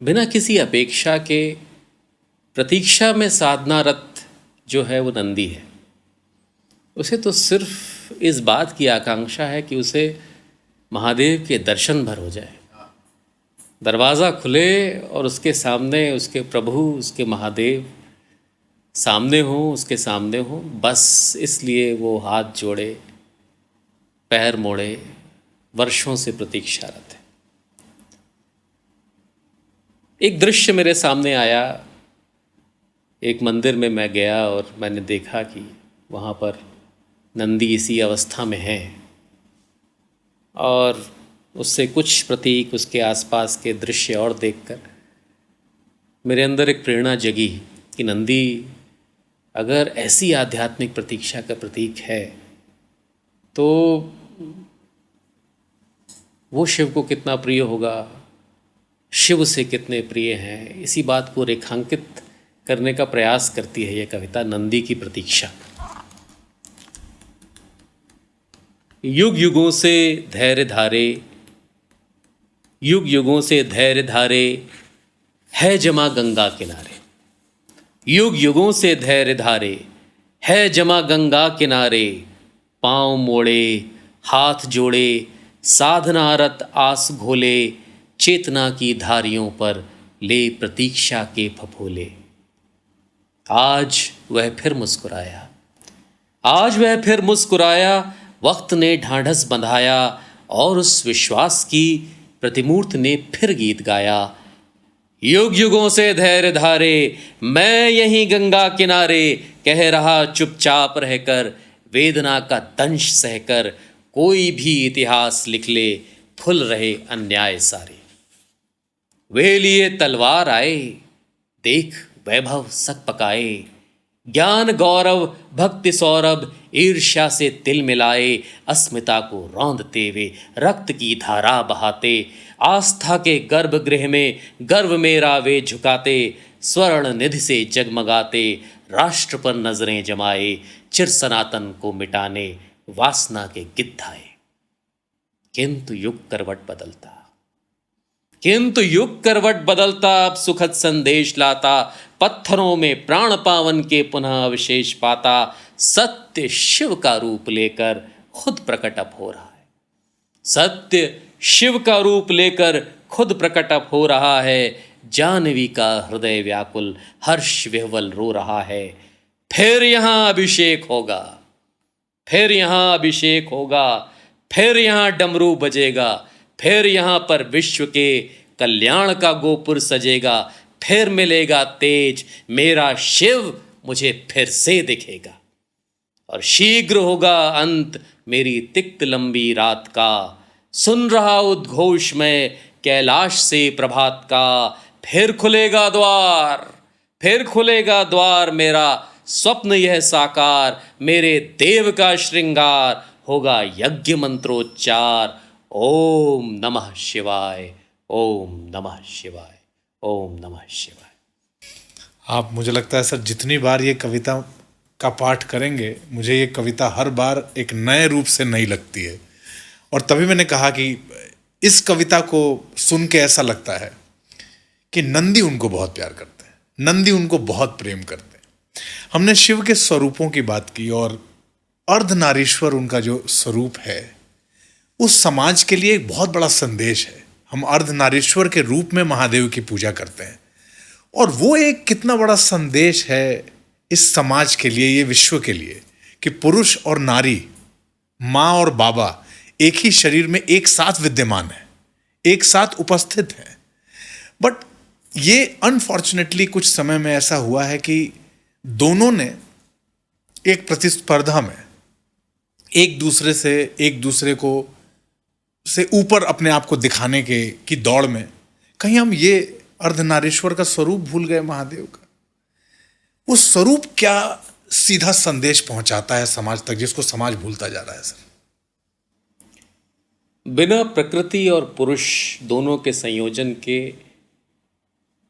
बिना किसी अपेक्षा के प्रतीक्षा में साधनारत जो है वो नंदी है। उसे तो सिर्फ इस बात की आकांक्षा है कि उसे महादेव के दर्शन भर हो जाए, दरवाज़ा खुले और उसके सामने उसके प्रभु, उसके महादेव सामने हो, उसके सामने हो। बस इसलिए वो हाथ जोड़े, पैर मोड़े, वर्षों से प्रतीक्षारत है। एक दृश्य मेरे सामने आया, एक मंदिर में मैं गया और मैंने देखा कि वहाँ पर नंदी इसी अवस्था में है और उससे कुछ प्रतीक, उसके आसपास के दृश्य और देखकर मेरे अंदर एक प्रेरणा जगी कि नंदी अगर ऐसी आध्यात्मिक प्रतीक्षा का प्रतीक है तो वो शिव को कितना प्रिय होगा, शिव से कितने प्रिय हैं। इसी बात को रेखांकित करने का प्रयास करती है यह कविता, नंदी की प्रतीक्षा। युग युगों से धैर्य धारे, युग युगों से धैर्य धारे, है जमा गंगा किनारे। युग युगों से धैर्य धारे, है जमा गंगा किनारे। पाँव मोड़े, हाथ जोड़े, साधनारत आस घोले, चेतना की धारियों पर ले प्रतीक्षा के फफोले। आज वह फिर मुस्कुराया, आज वह फिर मुस्कुराया, वक्त ने ढांढस बंधाया और उस विश्वास की प्रतिमूर्ति ने फिर गीत गाया। युग युगों से धैर्य धारे, मैं यहीं गंगा किनारे, कह रहा चुपचाप रहकर, वेदना का दंश सहकर, कोई भी इतिहास लिख ले, फुल रहे अन्याय सारे। वे लिए तलवार आए, देख वैभव सक पकाए, ज्ञान गौरव भक्ति सौरभ, ईर्ष्या से तिल मिलाए, अस्मिता को रौंदते वे रक्त की धारा बहाते, आस्था के गर्भगृह में गर्व मेरा वे झुकाते, स्वर्ण निधि से जगमगाते, राष्ट्र पर नजरें जमाए, चिर सनातन को मिटाने वासना के गिद्धाए। किंतु युग करवट बदलता, किंतु युग करवट बदलता, अब सुखद संदेश लाता, पत्थरों में प्राण पावन के पुनः अवशेष पाता, सत्य शिव का रूप लेकर खुद प्रकट अब हो रहा है। सत्य शिव का रूप लेकर खुद प्रकट अब हो रहा है। जानवी का हृदय व्याकुल हर्ष विह्वल रो रहा है। फिर यहाँ अभिषेक होगा, फिर यहाँ अभिषेक होगा, फिर यहाँ डमरू बजेगा, फिर यहाँ पर विश्व के कल्याण का गोपुर सजेगा, फिर मिलेगा तेज, मेरा शिव मुझे फिर से दिखेगा। और शीघ्र होगा अंत मेरी तिक्त लंबी रात का, सुन रहा उद्घोष मैं कैलाश से प्रभात का। फिर खुलेगा द्वार, फिर खुलेगा द्वार मेरा, स्वप्न यह साकार, मेरे देव का श्रृंगार, होगा यज्ञ मंत्रोच्चार। ओम नमः शिवाय, ओम नमः शिवाय, ओम नमः शिवाय। आप, मुझे लगता है सर, जितनी बार ये कविता का पाठ करेंगे, मुझे ये कविता हर बार एक नए रूप से नई लगती है। और तभी मैंने कहा कि इस कविता को सुन के ऐसा लगता है कि नंदी उनको बहुत प्यार करते हैं, नंदी उनको बहुत प्रेम करते हैं। हमने शिव के स्वरूपों की बात की और अर्धनारीश्वर उनका जो स्वरूप है, उस समाज के लिए एक बहुत बड़ा संदेश है। हम अर्धनारीश्वर के रूप में महादेव की पूजा करते हैं, और वो एक कितना बड़ा संदेश है इस समाज के लिए, ये विश्व के लिए, कि पुरुष और नारी, माँ और बाबा एक ही शरीर में एक साथ विद्यमान है, एक साथ उपस्थित है। बट ये अनफॉर्चुनेटली कुछ समय में ऐसा हुआ है कि दोनों ने एक प्रतिस्पर्धा में एक दूसरे को से ऊपर अपने आप को दिखाने की दौड़ में कहीं हम ये अर्धनारीश्वर का स्वरूप भूल गए, महादेव का। वो स्वरूप क्या सीधा संदेश पहुंचाता है समाज तक, जिसको समाज भूलता जा रहा है सर? बिना प्रकृति और पुरुष दोनों के संयोजन के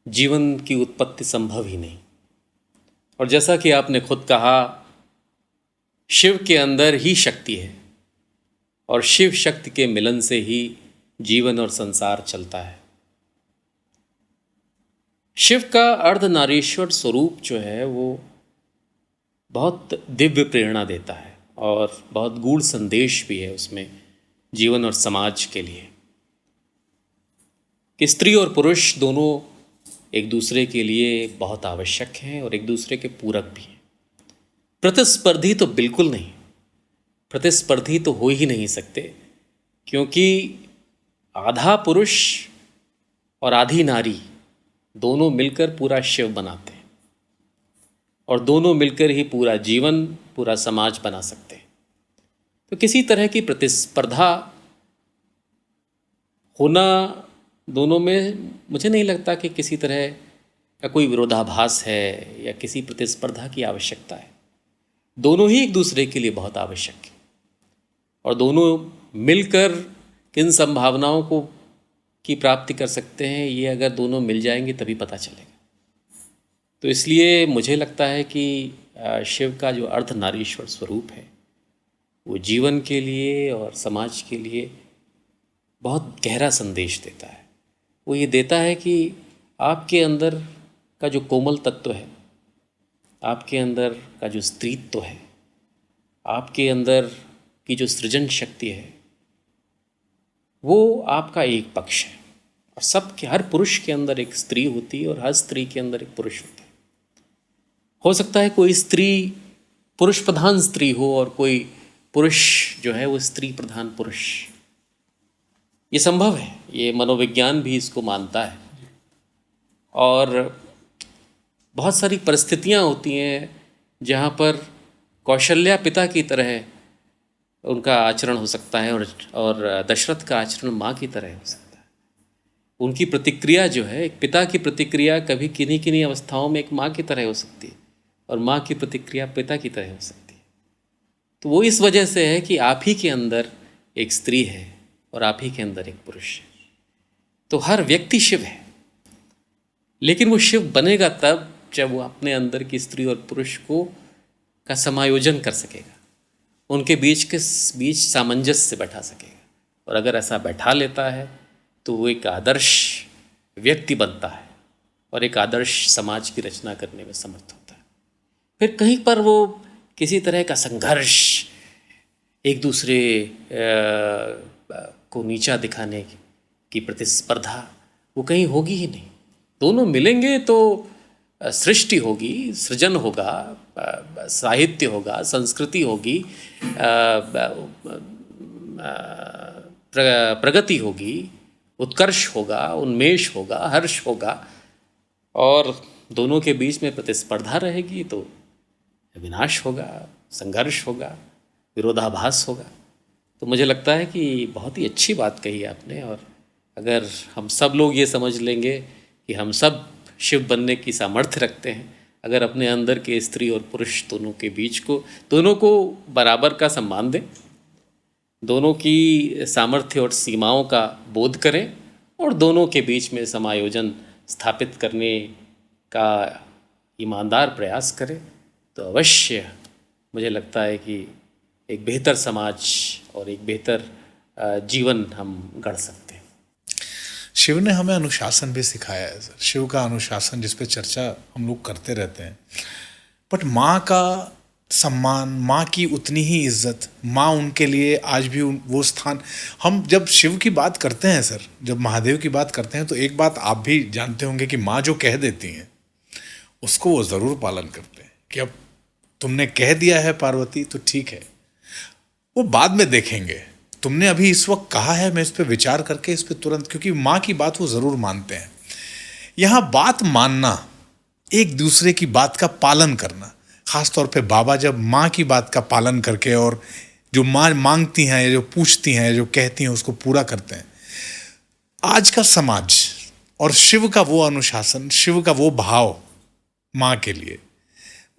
जीवन की उत्पत्ति संभव ही नहीं। और जैसा कि आपने खुद कहा, शिव के अंदर ही शक्ति है, और शिव शक्ति के मिलन से ही जीवन और संसार चलता है। शिव का अर्धनारीश्वर स्वरूप जो है वो बहुत दिव्य प्रेरणा देता है, और बहुत गूढ़ संदेश भी है उसमें जीवन और समाज के लिए, कि स्त्री और पुरुष दोनों एक दूसरे के लिए बहुत आवश्यक हैं और एक दूसरे के पूरक भी हैं। प्रतिस्पर्धी तो बिल्कुल नहीं, प्रतिस्पर्धी तो हो ही नहीं सकते, क्योंकि आधा पुरुष और आधी नारी दोनों मिलकर पूरा शिव बनाते हैं, और दोनों मिलकर ही पूरा जीवन, पूरा समाज बना सकते हैं। तो किसी तरह की प्रतिस्पर्धा होना दोनों में, मुझे नहीं लगता कि किसी तरह का कोई विरोधाभास है या किसी प्रतिस्पर्धा की आवश्यकता है। दोनों ही एक दूसरे के लिए बहुत आवश्यक है, और दोनों मिलकर किन संभावनाओं को की प्राप्ति कर सकते हैं, ये अगर दोनों मिल जाएंगे तभी पता चलेगा। तो इसलिए मुझे लगता है कि शिव का जो अर्धनारीश्वर स्वरूप है वो जीवन के लिए और समाज के लिए बहुत गहरा संदेश देता है। वो ये देता है कि आपके अंदर का जो कोमल तत्व है, आपके अंदर का जो स्त्रीत्व है, आपके अंदर की जो सृजन शक्ति है, वो आपका एक पक्ष है। और सबके, हर पुरुष के अंदर एक स्त्री होती है और हर स्त्री के अंदर एक पुरुष होता है। हो सकता है कोई स्त्री पुरुष प्रधान स्त्री हो और कोई पुरुष जो है वो स्त्री प्रधान पुरुष, ये संभव है, ये मनोविज्ञान भी इसको मानता है। और बहुत सारी परिस्थितियाँ होती हैं जहाँ पर कौशल्या पिता की तरह उनका आचरण हो सकता है, और दशरथ का आचरण माँ की तरह हो सकता है। उनकी प्रतिक्रिया जो है, एक पिता की प्रतिक्रिया कभी किन्हीं किन्हीं अवस्थाओं में एक माँ की तरह हो सकती है, और माँ की प्रतिक्रिया पिता की तरह हो सकती है। तो वो इस वजह से है कि आप ही के अंदर एक स्त्री है और आप ही के अंदर एक पुरुष है। तो हर व्यक्ति शिव है, लेकिन वो शिव बनेगा तब जब वो अपने अंदर की स्त्री और पुरुष का समायोजन कर सकेगा, उनके बीच सामंजस्य बैठा सकेगा। और अगर ऐसा बैठा लेता है तो वो एक आदर्श व्यक्ति बनता है, और एक आदर्श समाज की रचना करने में समर्थ होता है। फिर कहीं पर वो किसी तरह का संघर्ष, एक दूसरे को नीचा दिखाने की प्रतिस्पर्धा, वो कहीं होगी ही नहीं। दोनों मिलेंगे तो सृष्टि होगी, सृजन होगा, साहित्य होगा, संस्कृति होगी, प्रगति होगी, उत्कर्ष होगा, उन्मेष होगा, हर्ष होगा। और दोनों के बीच में प्रतिस्पर्धा रहेगी तो विनाश होगा, संघर्ष होगा, विरोधाभास होगा। तो मुझे लगता है कि बहुत ही अच्छी बात कही आपने। और अगर हम सब लोग ये समझ लेंगे कि हम सब शिव बनने की सामर्थ्य रखते हैं, अगर अपने अंदर के स्त्री और पुरुष दोनों को बराबर का सम्मान दें, दोनों की सामर्थ्य और सीमाओं का बोध करें और दोनों के बीच में समायोजन स्थापित करने का ईमानदार प्रयास करें, तो अवश्य मुझे लगता है कि एक बेहतर समाज और एक बेहतर जीवन हम गढ़ सकते हैं। शिव ने हमें अनुशासन भी सिखाया है सर। शिव का अनुशासन जिस पे चर्चा हम लोग करते रहते हैं, बट माँ का सम्मान, माँ की उतनी ही इज्जत, माँ उनके लिए आज भी वो स्थान। हम जब शिव की बात करते हैं सर, जब महादेव की बात करते हैं, तो एक बात आप भी जानते होंगे कि माँ जो कह देती हैं उसको वो ज़रूर पालन करते हैं कि अब तुमने कह दिया है पार्वती तो ठीक है, वो बाद में देखेंगे, तुमने अभी इस वक्त कहा है, मैं इस पर विचार करके इस पर तुरंत, क्योंकि माँ की बात वो ज़रूर मानते हैं। यहाँ बात मानना, एक दूसरे की बात का पालन करना, ख़ास तौर पे बाबा जब माँ की बात का पालन करके और जो माँ मांगती हैं या जो पूछती हैं, जो कहती हैं, उसको पूरा करते हैं। आज का समाज और शिव का वो अनुशासन, शिव का वो भाव माँ के लिए,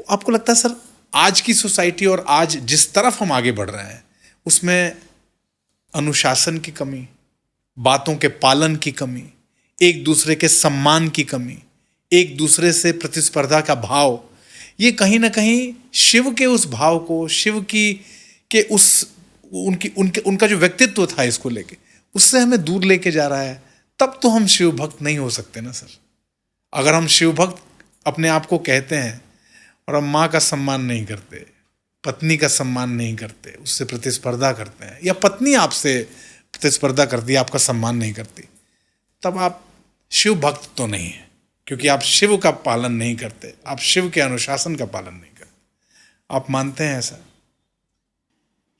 आपको लगता है सर आज की सोसाइटी और आज जिस तरफ हम आगे बढ़ रहे हैं उसमें अनुशासन की कमी, बातों के पालन की कमी, एक दूसरे के सम्मान की कमी, एक दूसरे से प्रतिस्पर्धा का भाव, ये कहीं ना कहीं शिव के उस भाव को, शिव की के उस उनका जो व्यक्तित्व था इसको लेके, उससे हमें दूर लेके जा रहा है। तब तो हम शिव भक्त नहीं हो सकते ना सर। अगर हम शिव भक्त अपने आप को कहते हैं और हम माँ का सम्मान नहीं करते, पत्नी का सम्मान नहीं करते, उससे प्रतिस्पर्धा करते हैं, या पत्नी आपसे प्रतिस्पर्धा करती है, आपका सम्मान नहीं करती, तब आप शिव भक्त तो नहीं है, क्योंकि आप शिव का पालन नहीं करते, आप शिव के अनुशासन का पालन नहीं करते। आप मानते हैं ऐसा?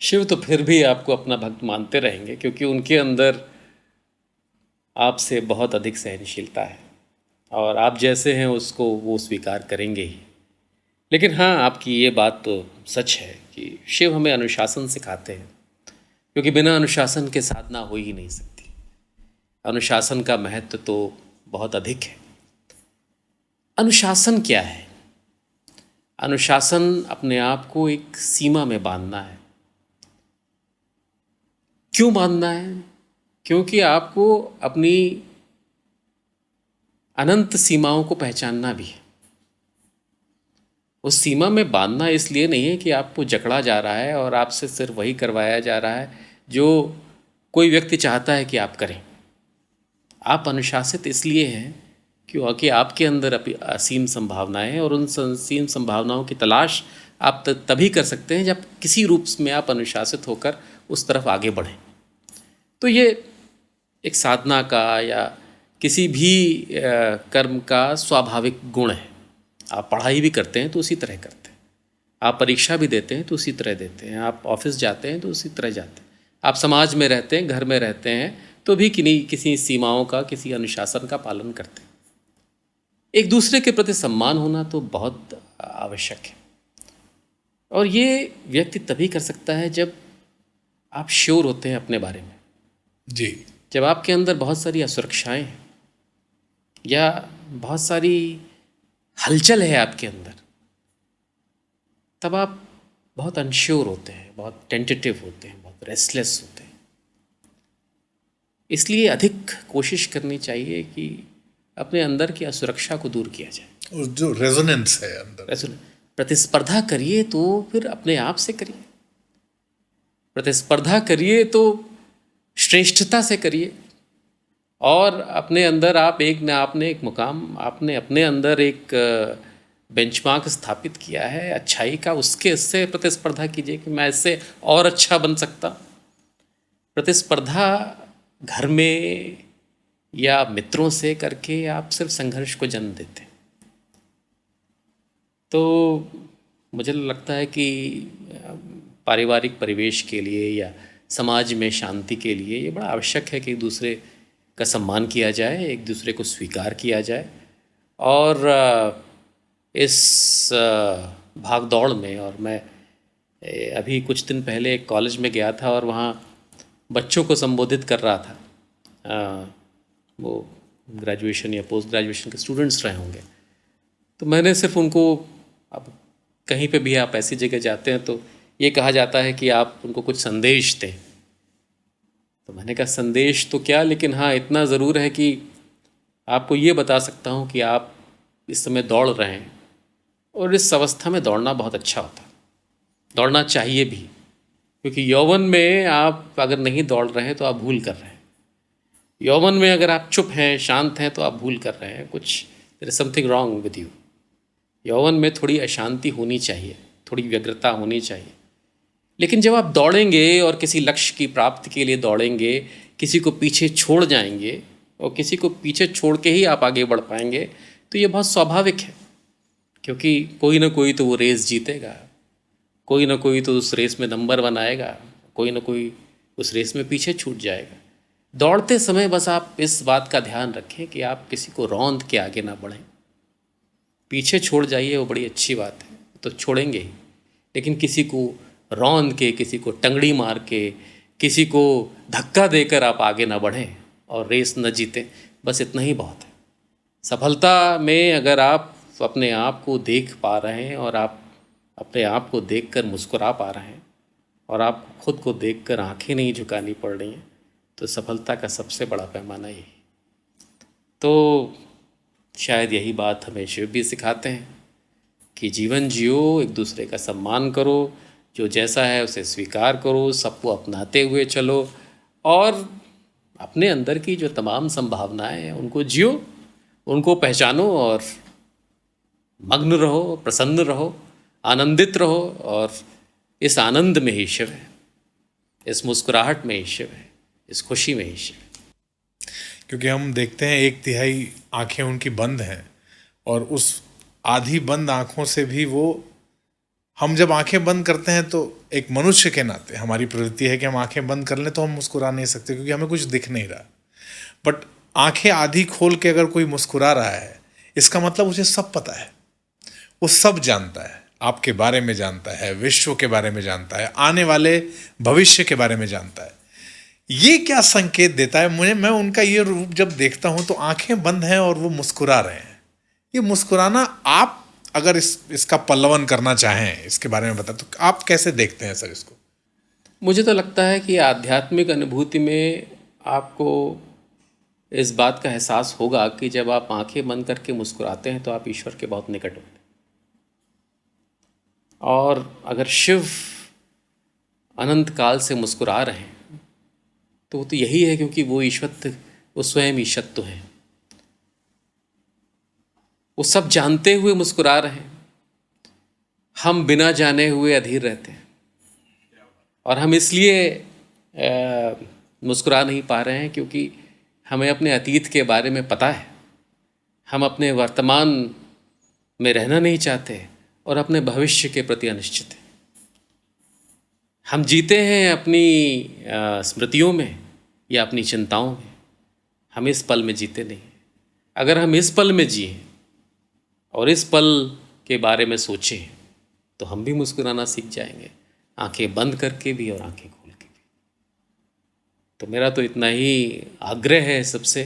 शिव तो फिर भी आपको अपना भक्त मानते रहेंगे, क्योंकि उनके अंदर आपसे बहुत अधिक सहनशीलता है और आप जैसे हैं उसको वो स्वीकार करेंगे ही। लेकिन हाँ, आपकी ये बात तो सच है कि शिव हमें अनुशासन सिखाते हैं, क्योंकि बिना अनुशासन के साधना हो ही नहीं सकती। अनुशासन का महत्व तो बहुत अधिक है। अनुशासन क्या है? अनुशासन अपने आप को एक सीमा में बांधना है। क्यों बांधना है? क्योंकि आपको अपनी अनंत सीमाओं को पहचानना भी है। उस सीमा में बांधना इसलिए नहीं है कि आपको जकड़ा जा रहा है और आपसे सिर्फ वही करवाया जा रहा है जो कोई व्यक्ति चाहता है कि आप करें। आप अनुशासित इसलिए हैं क्योंकि आपके अंदर असीम संभावनाएं हैं और उन असीम संभावनाओं की तलाश आप तभी कर सकते हैं जब किसी रूप में आप अनुशासित होकर उस तरफ आगे बढ़ें। तो ये एक साधना का या किसी भी कर्म का स्वाभाविक गुण है। आप पढ़ाई भी करते हैं तो उसी तरह करते हैं, आप परीक्षा भी देते हैं तो उसी तरह देते हैं, आप ऑफिस जाते हैं तो उसी तरह जाते हैं, आप समाज में रहते हैं, घर में रहते हैं तो भी किसी सीमाओं का, किसी अनुशासन का पालन करते हैं। एक दूसरे के प्रति सम्मान होना तो बहुत आवश्यक है और ये व्यक्ति तभी कर सकता है जब आप श्योर होते हैं अपने बारे में। जी। जब आपके अंदर बहुत सारी असुरक्षाएं हैं या बहुत सारी हलचल है आपके अंदर, तब आप बहुत अनश्योर होते हैं, बहुत टेंटेटिव होते हैं, बहुत रेस्टलेस होते हैं। इसलिए अधिक कोशिश करनी चाहिए कि अपने अंदर की असुरक्षा को दूर किया जाए। और जो रेजोनेंस है अंदर, प्रतिस्पर्धा करिए तो फिर अपने आप से करिए, प्रतिस्पर्धा करिए तो श्रेष्ठता से करिए और अपने अंदर आपने एक मुकाम, आपने अपने अंदर एक बेंचमार्क स्थापित किया है अच्छाई का, इससे प्रतिस्पर्धा कीजिए कि मैं इससे और अच्छा बन सकता। प्रतिस्पर्धा घर में या मित्रों से करके आप सिर्फ संघर्ष को जन्म देते हैं। तो मुझे लगता है कि पारिवारिक परिवेश के लिए या समाज में शांति के लिए ये बड़ा आवश्यक है कि एक दूसरे का सम्मान किया जाए, एक दूसरे को स्वीकार किया जाए। और इस भाग दौड़ में, और मैं अभी कुछ दिन पहले एक कॉलेज में गया था और वहाँ बच्चों को संबोधित कर रहा था। वो ग्रेजुएशन या पोस्ट ग्रेजुएशन के स्टूडेंट्स रहे होंगे। तो मैंने सिर्फ उनको, अब कहीं पे भी आप ऐसी जगह जाते हैं तो ये कहा जाता है कि आप उनको कुछ संदेश दें। तो मैंने कहा संदेश तो क्या, लेकिन हाँ इतना ज़रूर है कि आपको ये बता सकता हूँ कि आप इस समय दौड़ रहे हैं और इस अवस्था में दौड़ना बहुत अच्छा होता है, दौड़ना चाहिए भी, क्योंकि यौवन में आप अगर नहीं दौड़ रहे हैं तो आप भूल कर रहे हैं। यौवन में अगर आप चुप हैं, शांत हैं, तो आप भूल कर रहे हैं, कुछ there is something wrong with you. यौवन में थोड़ी अशांति होनी चाहिए, थोड़ी व्यग्रता होनी चाहिए। लेकिन जब आप दौड़ेंगे और किसी लक्ष्य की प्राप्ति के लिए दौड़ेंगे, किसी को पीछे छोड़ जाएंगे और किसी को पीछे छोड़ के ही आप आगे बढ़ पाएंगे, तो ये बहुत स्वाभाविक है, क्योंकि कोई ना कोई तो वो रेस जीतेगा, कोई ना कोई तो उस रेस में नंबर बनाएगा, कोई ना कोई उस रेस में पीछे छूट जाएगा। दौड़ते समय बस आप इस बात का ध्यान रखें कि आप किसी को रौंद के आगे ना बढ़ें। पीछे छोड़ जाइए वो बड़ी अच्छी बात है, तो छोड़ेंगे ही, लेकिन किसी को रौंद के, किसी को टंगड़ी मार के, किसी को धक्का देकर आप आगे ना बढ़ें और रेस न जीतें, बस इतना ही बहुत है। सफलता में अगर आप अपने आप को देख पा रहे हैं और आप अपने आप को देखकर मुस्कुरा पा रहे हैं और आपको खुद को देखकर आंखें नहीं झुकानी पड़ रही हैं, तो सफलता का सबसे बड़ा पैमाना यही। तो शायद यही बात हमें शिव भी सिखाते हैं कि जीवन जियो, एक दूसरे का सम्मान करो, जो जैसा है उसे स्वीकार करो, सबको अपनाते हुए चलो और अपने अंदर की जो तमाम संभावनाएं हैं उनको जियो, उनको पहचानो और मग्न रहो, प्रसन्न रहो, आनंदित रहो। और इस आनंद में ही शिव है, इस मुस्कुराहट में ही शिव है, इस खुशी में ही शिव है। क्योंकि हम देखते हैं 1/3 आंखें उनकी बंद हैं और उस आधी बंद आंखों से भी वो, हम जब आंखें बंद करते हैं तो एक मनुष्य के नाते हमारी प्रवृत्ति है कि हम आंखें बंद कर लें तो हम मुस्कुरा नहीं सकते क्योंकि हमें कुछ दिख नहीं रहा। बट आंखें आधी खोल के अगर कोई मुस्कुरा रहा है, इसका मतलब उसे सब पता है, वो सब जानता है, आपके बारे में जानता है, विश्व के बारे में जानता है, आने वाले भविष्य के बारे में जानता है। ये क्या संकेत देता है मुझे? मैं उनका ये रूप जब देखता हूं तो आंखें बंद हैं और वो मुस्कुरा रहे हैं। ये मुस्कुराना, आप अगर इसका पल्लवन करना चाहें, इसके बारे में बता, तो आप कैसे देखते हैं सर इसको? मुझे तो लगता है कि आध्यात्मिक अनुभूति में आपको इस बात का एहसास होगा कि जब आप आंखें बंद करके मुस्कुराते हैं तो आप ईश्वर के बहुत निकट होते हैं। और अगर शिव अनंत काल से मुस्कुरा रहे हैं तो वो तो यही है, क्योंकि वो ईश्वरत्व, वो स्वयं ईशत्व हैं। वो सब जानते हुए मुस्कुरा रहे हैं, हम बिना जाने हुए अधीर रहते हैं और हम इसलिए मुस्कुरा नहीं पा रहे हैं क्योंकि हमें अपने अतीत के बारे में पता है, हम अपने वर्तमान में रहना नहीं चाहते और अपने भविष्य के प्रति अनिश्चित हैं। हम जीते हैं अपनी स्मृतियों में या अपनी चिंताओं में, हम इस पल में जीते नहीं। अगर हम इस पल में जिए और इस पल के बारे में सोचें तो हम भी मुस्कुराना सीख जाएंगे, आंखें बंद करके भी और आंखें खोल के भी। तो मेरा तो इतना ही आग्रह है सबसे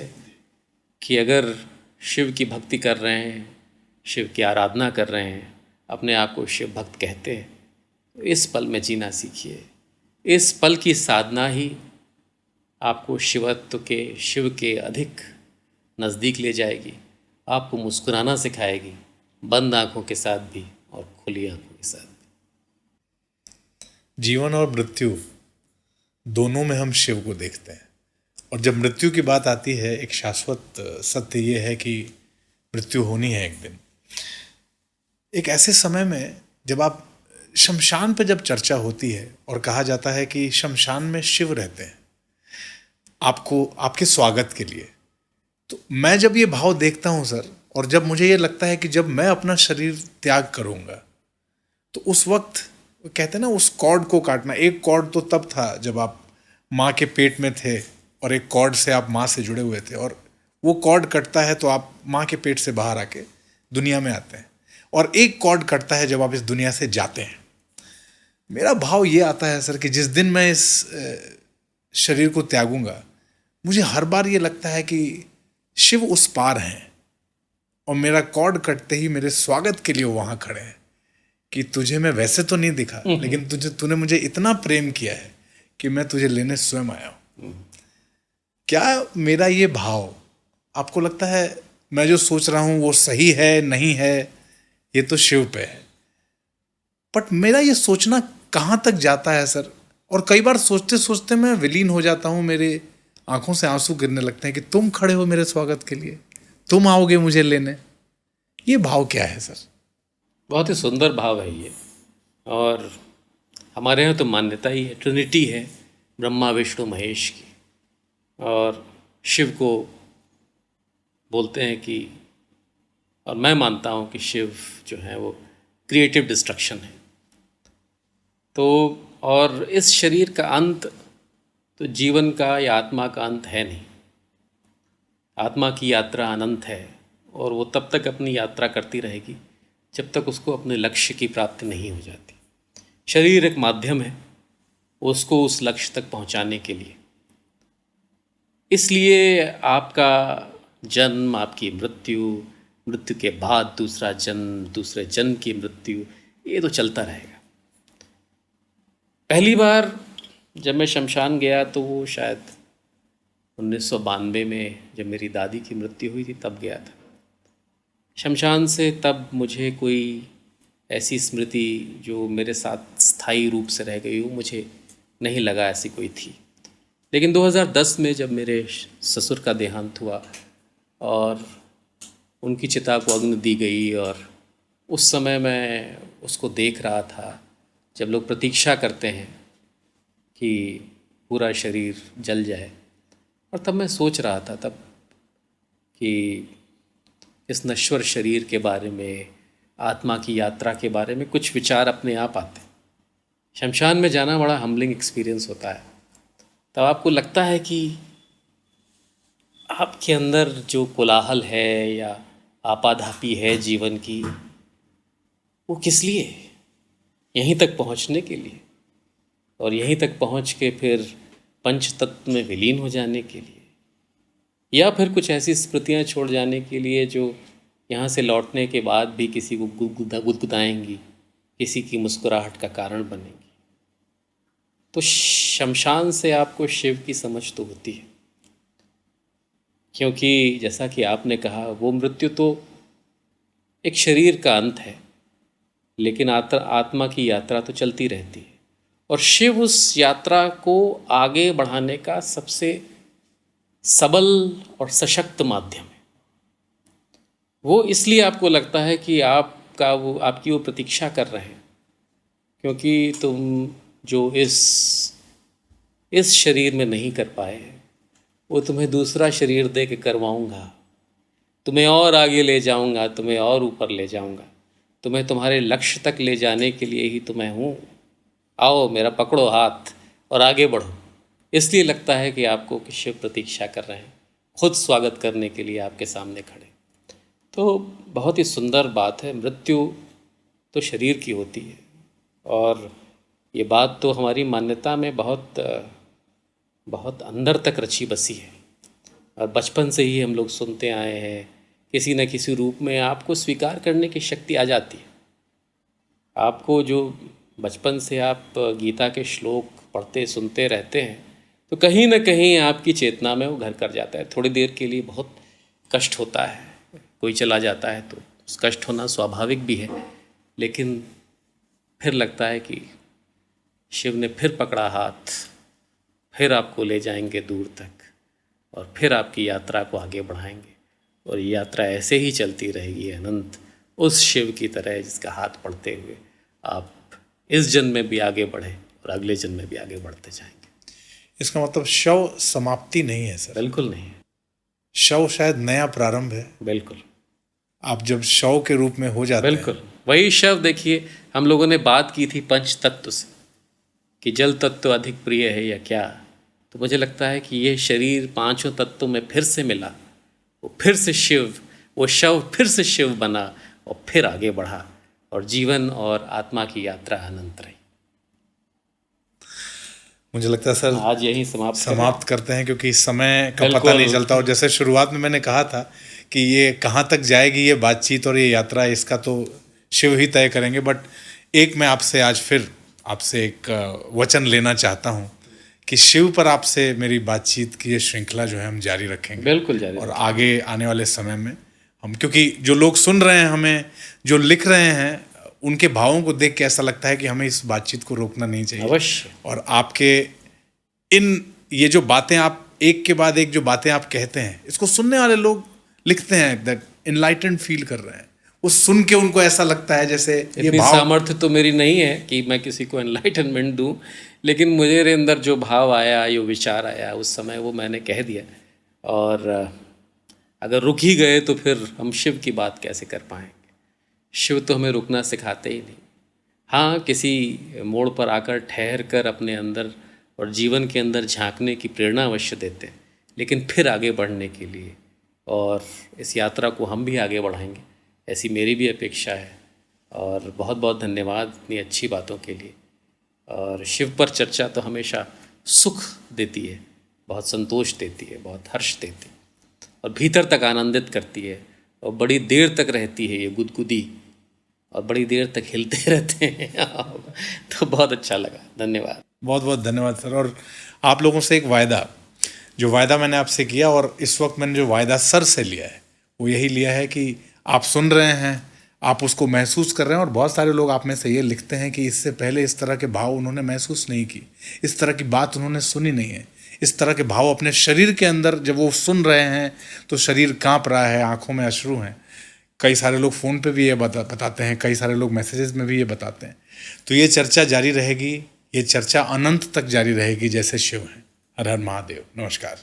कि अगर शिव की भक्ति कर रहे हैं, शिव की आराधना कर रहे हैं, अपने आप को शिव भक्त कहते हैं, तो इस पल में जीना सीखिए। इस पल की साधना ही आपको शिवत्व के, शिव के अधिक नज़दीक ले जाएगी, आपको मुस्कुराना सिखाएगी, बंद आँखों के साथ भी और खुली आँखों के साथ भी। जीवन और मृत्यु दोनों में हम शिव को देखते हैं और जब मृत्यु की बात आती है, एक शाश्वत सत्य ये है कि मृत्यु होनी है एक दिन। एक ऐसे समय में जब आप शमशान पे जब चर्चा होती है और कहा जाता है कि शमशान में शिव रहते हैं आपको आपके स्वागत के लिए, तो मैं जब ये भाव देखता हूँ सर, और जब मुझे ये लगता है कि जब मैं अपना शरीर त्याग करूँगा तो उस वक्त कहते हैं ना, उस कॉर्ड को काटना। एक कॉर्ड तो तब था जब आप माँ के पेट में थे और एक कॉर्ड से आप माँ से जुड़े हुए थे, और वो कॉर्ड कटता है तो आप माँ के पेट से बाहर आके दुनिया में आते हैं, और एक कॉर्ड कटता है जब आप इस दुनिया से जाते हैं। मेरा भाव ये आता है सर कि जिस दिन मैं इस शरीर को त्यागूंगा, मुझे हर बार ये लगता है कि शिव उस पार हैं और मेरा कॉर्ड कटते ही मेरे स्वागत के लिए वहाँ खड़े हैं कि तुझे मैं वैसे तो नहीं दिखा, लेकिन तूने मुझे इतना प्रेम किया है कि मैं तुझे लेने स्वयं आया हूँ। क्या मेरा ये भाव आपको लगता है, मैं जो सोच रहा हूँ वो सही है नहीं है, ये तो शिव पे है, बट मेरा ये सोचना कहाँ तक जाता है सर? और कई बार सोचते सोचते मैं विलीन हो जाता हूँ, मेरे आंखों से आंसू गिरने लगते हैं कि तुम खड़े हो मेरे स्वागत के लिए, तुम आओगे मुझे लेने। ये भाव क्या है सर? बहुत ही सुंदर भाव है ये, और हमारे यहाँ तो मान्यता ही है, ट्रिनिटी है, ब्रह्मा विष्णु महेश की, और शिव को बोलते हैं कि, और मैं मानता हूँ कि शिव जो है वो क्रिएटिव डिस्ट्रक्शन है। तो और इस शरीर का अंत तो जीवन का या आत्मा का अंत है नहीं। आत्मा की यात्रा अनंत है, और वो तब तक अपनी यात्रा करती रहेगी जब तक उसको अपने लक्ष्य की प्राप्ति नहीं हो जाती। शरीर एक माध्यम है उसको उस लक्ष्य तक पहुंचाने के लिए। इसलिए आपका जन्म, आपकी मृत्यु, मृत्यु के बाद दूसरा जन्म, दूसरे जन्म की मृत्यु, ये तो चलता रहेगा। पहली बार जब मैं शमशान गया तो वो शायद 1992 में जब मेरी दादी की मृत्यु हुई थी तब गया था शमशान से। तब मुझे कोई ऐसी स्मृति जो मेरे साथ स्थायी रूप से रह गई हो, मुझे नहीं लगा ऐसी कोई थी। लेकिन 2010 में जब मेरे ससुर का देहांत हुआ और उनकी चिता को अग्नि दी गई, और उस समय मैं उसको देख रहा था जब लोग प्रतीक्षा करते हैं कि पूरा शरीर जल जाए, और तब मैं सोच रहा था तब कि इस नश्वर शरीर के बारे में, आत्मा की यात्रा के बारे में कुछ विचार अपने आप आते हैं। शमशान में जाना बड़ा हम्बलिंग एक्सपीरियंस होता है। तब आपको लगता है कि आपके अंदर जो कोलाहल है या आपाधापी है जीवन की, वो किस लिए है? यहीं तक पहुंचने के लिए, और यहीं तक पहुंच के फिर पंच तत्व में विलीन हो जाने के लिए, या फिर कुछ ऐसी स्मृतियां छोड़ जाने के लिए जो यहाँ से लौटने के बाद भी किसी को गुदगुदाएंगी, किसी की मुस्कुराहट का कारण बनेंगी। तो शमशान से आपको शिव की समझ तो होती है, क्योंकि जैसा कि आपने कहा वो मृत्यु तो एक शरीर का अंत है, लेकिन आत्मा की यात्रा तो चलती रहती है, और शिव उस यात्रा को आगे बढ़ाने का सबसे सबल और सशक्त माध्यम है। वो इसलिए आपको लगता है कि आपकी वो प्रतीक्षा कर रहे हैं, क्योंकि तुम जो इस शरीर में नहीं कर पाए वो तुम्हें दूसरा शरीर दे के करवाऊँगा, तुम्हें और आगे ले जाऊँगा, तुम्हें और ऊपर ले जाऊँगा, तुम्हें तुम्हारे लक्ष्य तक ले जाने के लिए ही तो मैं हूँ। आओ मेरा पकड़ो हाथ और आगे बढ़ो। इसलिए लगता है कि आपको कि शिव प्रतीक्षा कर रहे हैं, खुद स्वागत करने के लिए आपके सामने खड़े। तो बहुत ही सुंदर बात है। मृत्यु तो शरीर की होती है, और ये बात तो हमारी मान्यता में बहुत बहुत अंदर तक रची बसी है, और बचपन से ही हम लोग सुनते आए हैं। किसी न किसी रूप में आपको स्वीकार करने की शक्ति आ जाती है। आपको जो बचपन से आप गीता के श्लोक पढ़ते सुनते रहते हैं, तो कहीं न कहीं आपकी चेतना में वो घर कर जाता है। थोड़ी देर के लिए बहुत कष्ट होता है, कोई चला जाता है तो कष्ट होना स्वाभाविक भी है, लेकिन फिर लगता है कि शिव ने फिर पकड़ा हाथ, फिर आपको ले जाएंगे दूर तक, और फिर आपकी यात्रा को आगे बढ़ाएंगे, और ये यात्रा ऐसे ही चलती रहेगी अनंत, उस शिव की तरह जिसका हाथ पढ़ते हुए आप इस जन्म में भी आगे बढ़े और अगले जन्म में भी आगे बढ़ते जाएंगे। इसका मतलब शव समाप्ति नहीं है सर? बिल्कुल नहीं है। शव शायद नया प्रारंभ है। बिल्कुल। आप जब शव के रूप में हो जाते हैं। बिल्कुल वही शव। देखिए, हम लोगों ने बात की थी पंच तत्व से कि जल तत्व अधिक प्रिय है या क्या, तो मुझे लगता है कि ये शरीर पांचों तत्वों में फिर से मिला, वो फिर से शिव, वो शव फिर से शिव बना और फिर आगे बढ़ा, और जीवन और आत्मा की यात्रा अनंत रही। मुझे लगता है सर आज यही समाप्त करते हैं, क्योंकि समय का पता नहीं चलता। और जैसे शुरुआत में मैंने कहा था कि ये कहाँ तक जाएगी ये बातचीत और ये यात्रा, इसका तो शिव ही तय करेंगे। बट एक मैं आपसे आज फिर आपसे एक वचन लेना चाहता हूँ कि शिव पर आपसे मेरी बातचीत की ये श्रृंखला जो है हम जारी रखेंगे। बिल्कुल जारी। और आगे आने वाले समय में हम, क्योंकि जो लोग सुन रहे हैं, हमें जो लिख रहे हैं, उनके भावों को देख के ऐसा लगता है कि हमें इस बातचीत को रोकना नहीं चाहिए। अवश्य। और आपके ये जो बातें आप एक के बाद एक जो बातें आप कहते हैं, इसको सुनने वाले लोग लिखते हैं दैट एनलाइटेंड फील कर रहे हैं। वो सुन के उनको ऐसा लगता है जैसे ये इतनी सामर्थ्य तो मेरी नहीं है कि मैं किसी को एनलाइटनमेंट दूं, लेकिन मेरे अंदर जो भाव आया, जो विचार आया उस समय, वो मैंने कह दिया। और अगर रुक ही गए तो फिर हम शिव की बात कैसे कर पाएंगे? शिव तो हमें रुकना सिखाते ही नहीं। हाँ, किसी मोड़ पर आकर ठहर कर अपने अंदर और जीवन के अंदर झांकने की प्रेरणा अवश्य देते हैं, लेकिन फिर आगे बढ़ने के लिए, और इस यात्रा को हम भी आगे बढ़ाएंगे, ऐसी मेरी भी अपेक्षा है। और बहुत बहुत धन्यवाद इतनी अच्छी बातों के लिए। और शिव पर चर्चा तो हमेशा सुख देती है, बहुत संतोष देती है, बहुत हर्ष देती है, और भीतर तक आनंदित करती है, और बड़ी देर तक रहती है ये गुदगुदी, और बड़ी देर तक हिलते रहते हैं। तो बहुत अच्छा लगा। धन्यवाद। बहुत बहुत धन्यवाद सर। और आप लोगों से एक वायदा, जो वायदा मैंने आपसे किया, और इस वक्त मैंने जो वायदा सर से लिया है, वो यही लिया है कि आप सुन रहे हैं, आप उसको महसूस कर रहे हैं। और बहुत सारे लोग आप में से ये लिखते हैं कि इससे पहले इस तरह के भाव उन्होंने महसूस नहीं की, इस तरह की बात उन्होंने सुनी नहीं है, इस तरह के भाव अपने शरीर के अंदर जब वो सुन रहे हैं तो शरीर काँप रहा है, आंखों में अश्रु हैं। कई सारे लोग फ़ोन पे भी ये बताते हैं, कई सारे लोग मैसेजेस में भी ये बताते हैं। तो ये चर्चा जारी रहेगी, ये चर्चा अनंत तक जारी रहेगी जैसे शिव हैं। हर हर महादेव। नमस्कार।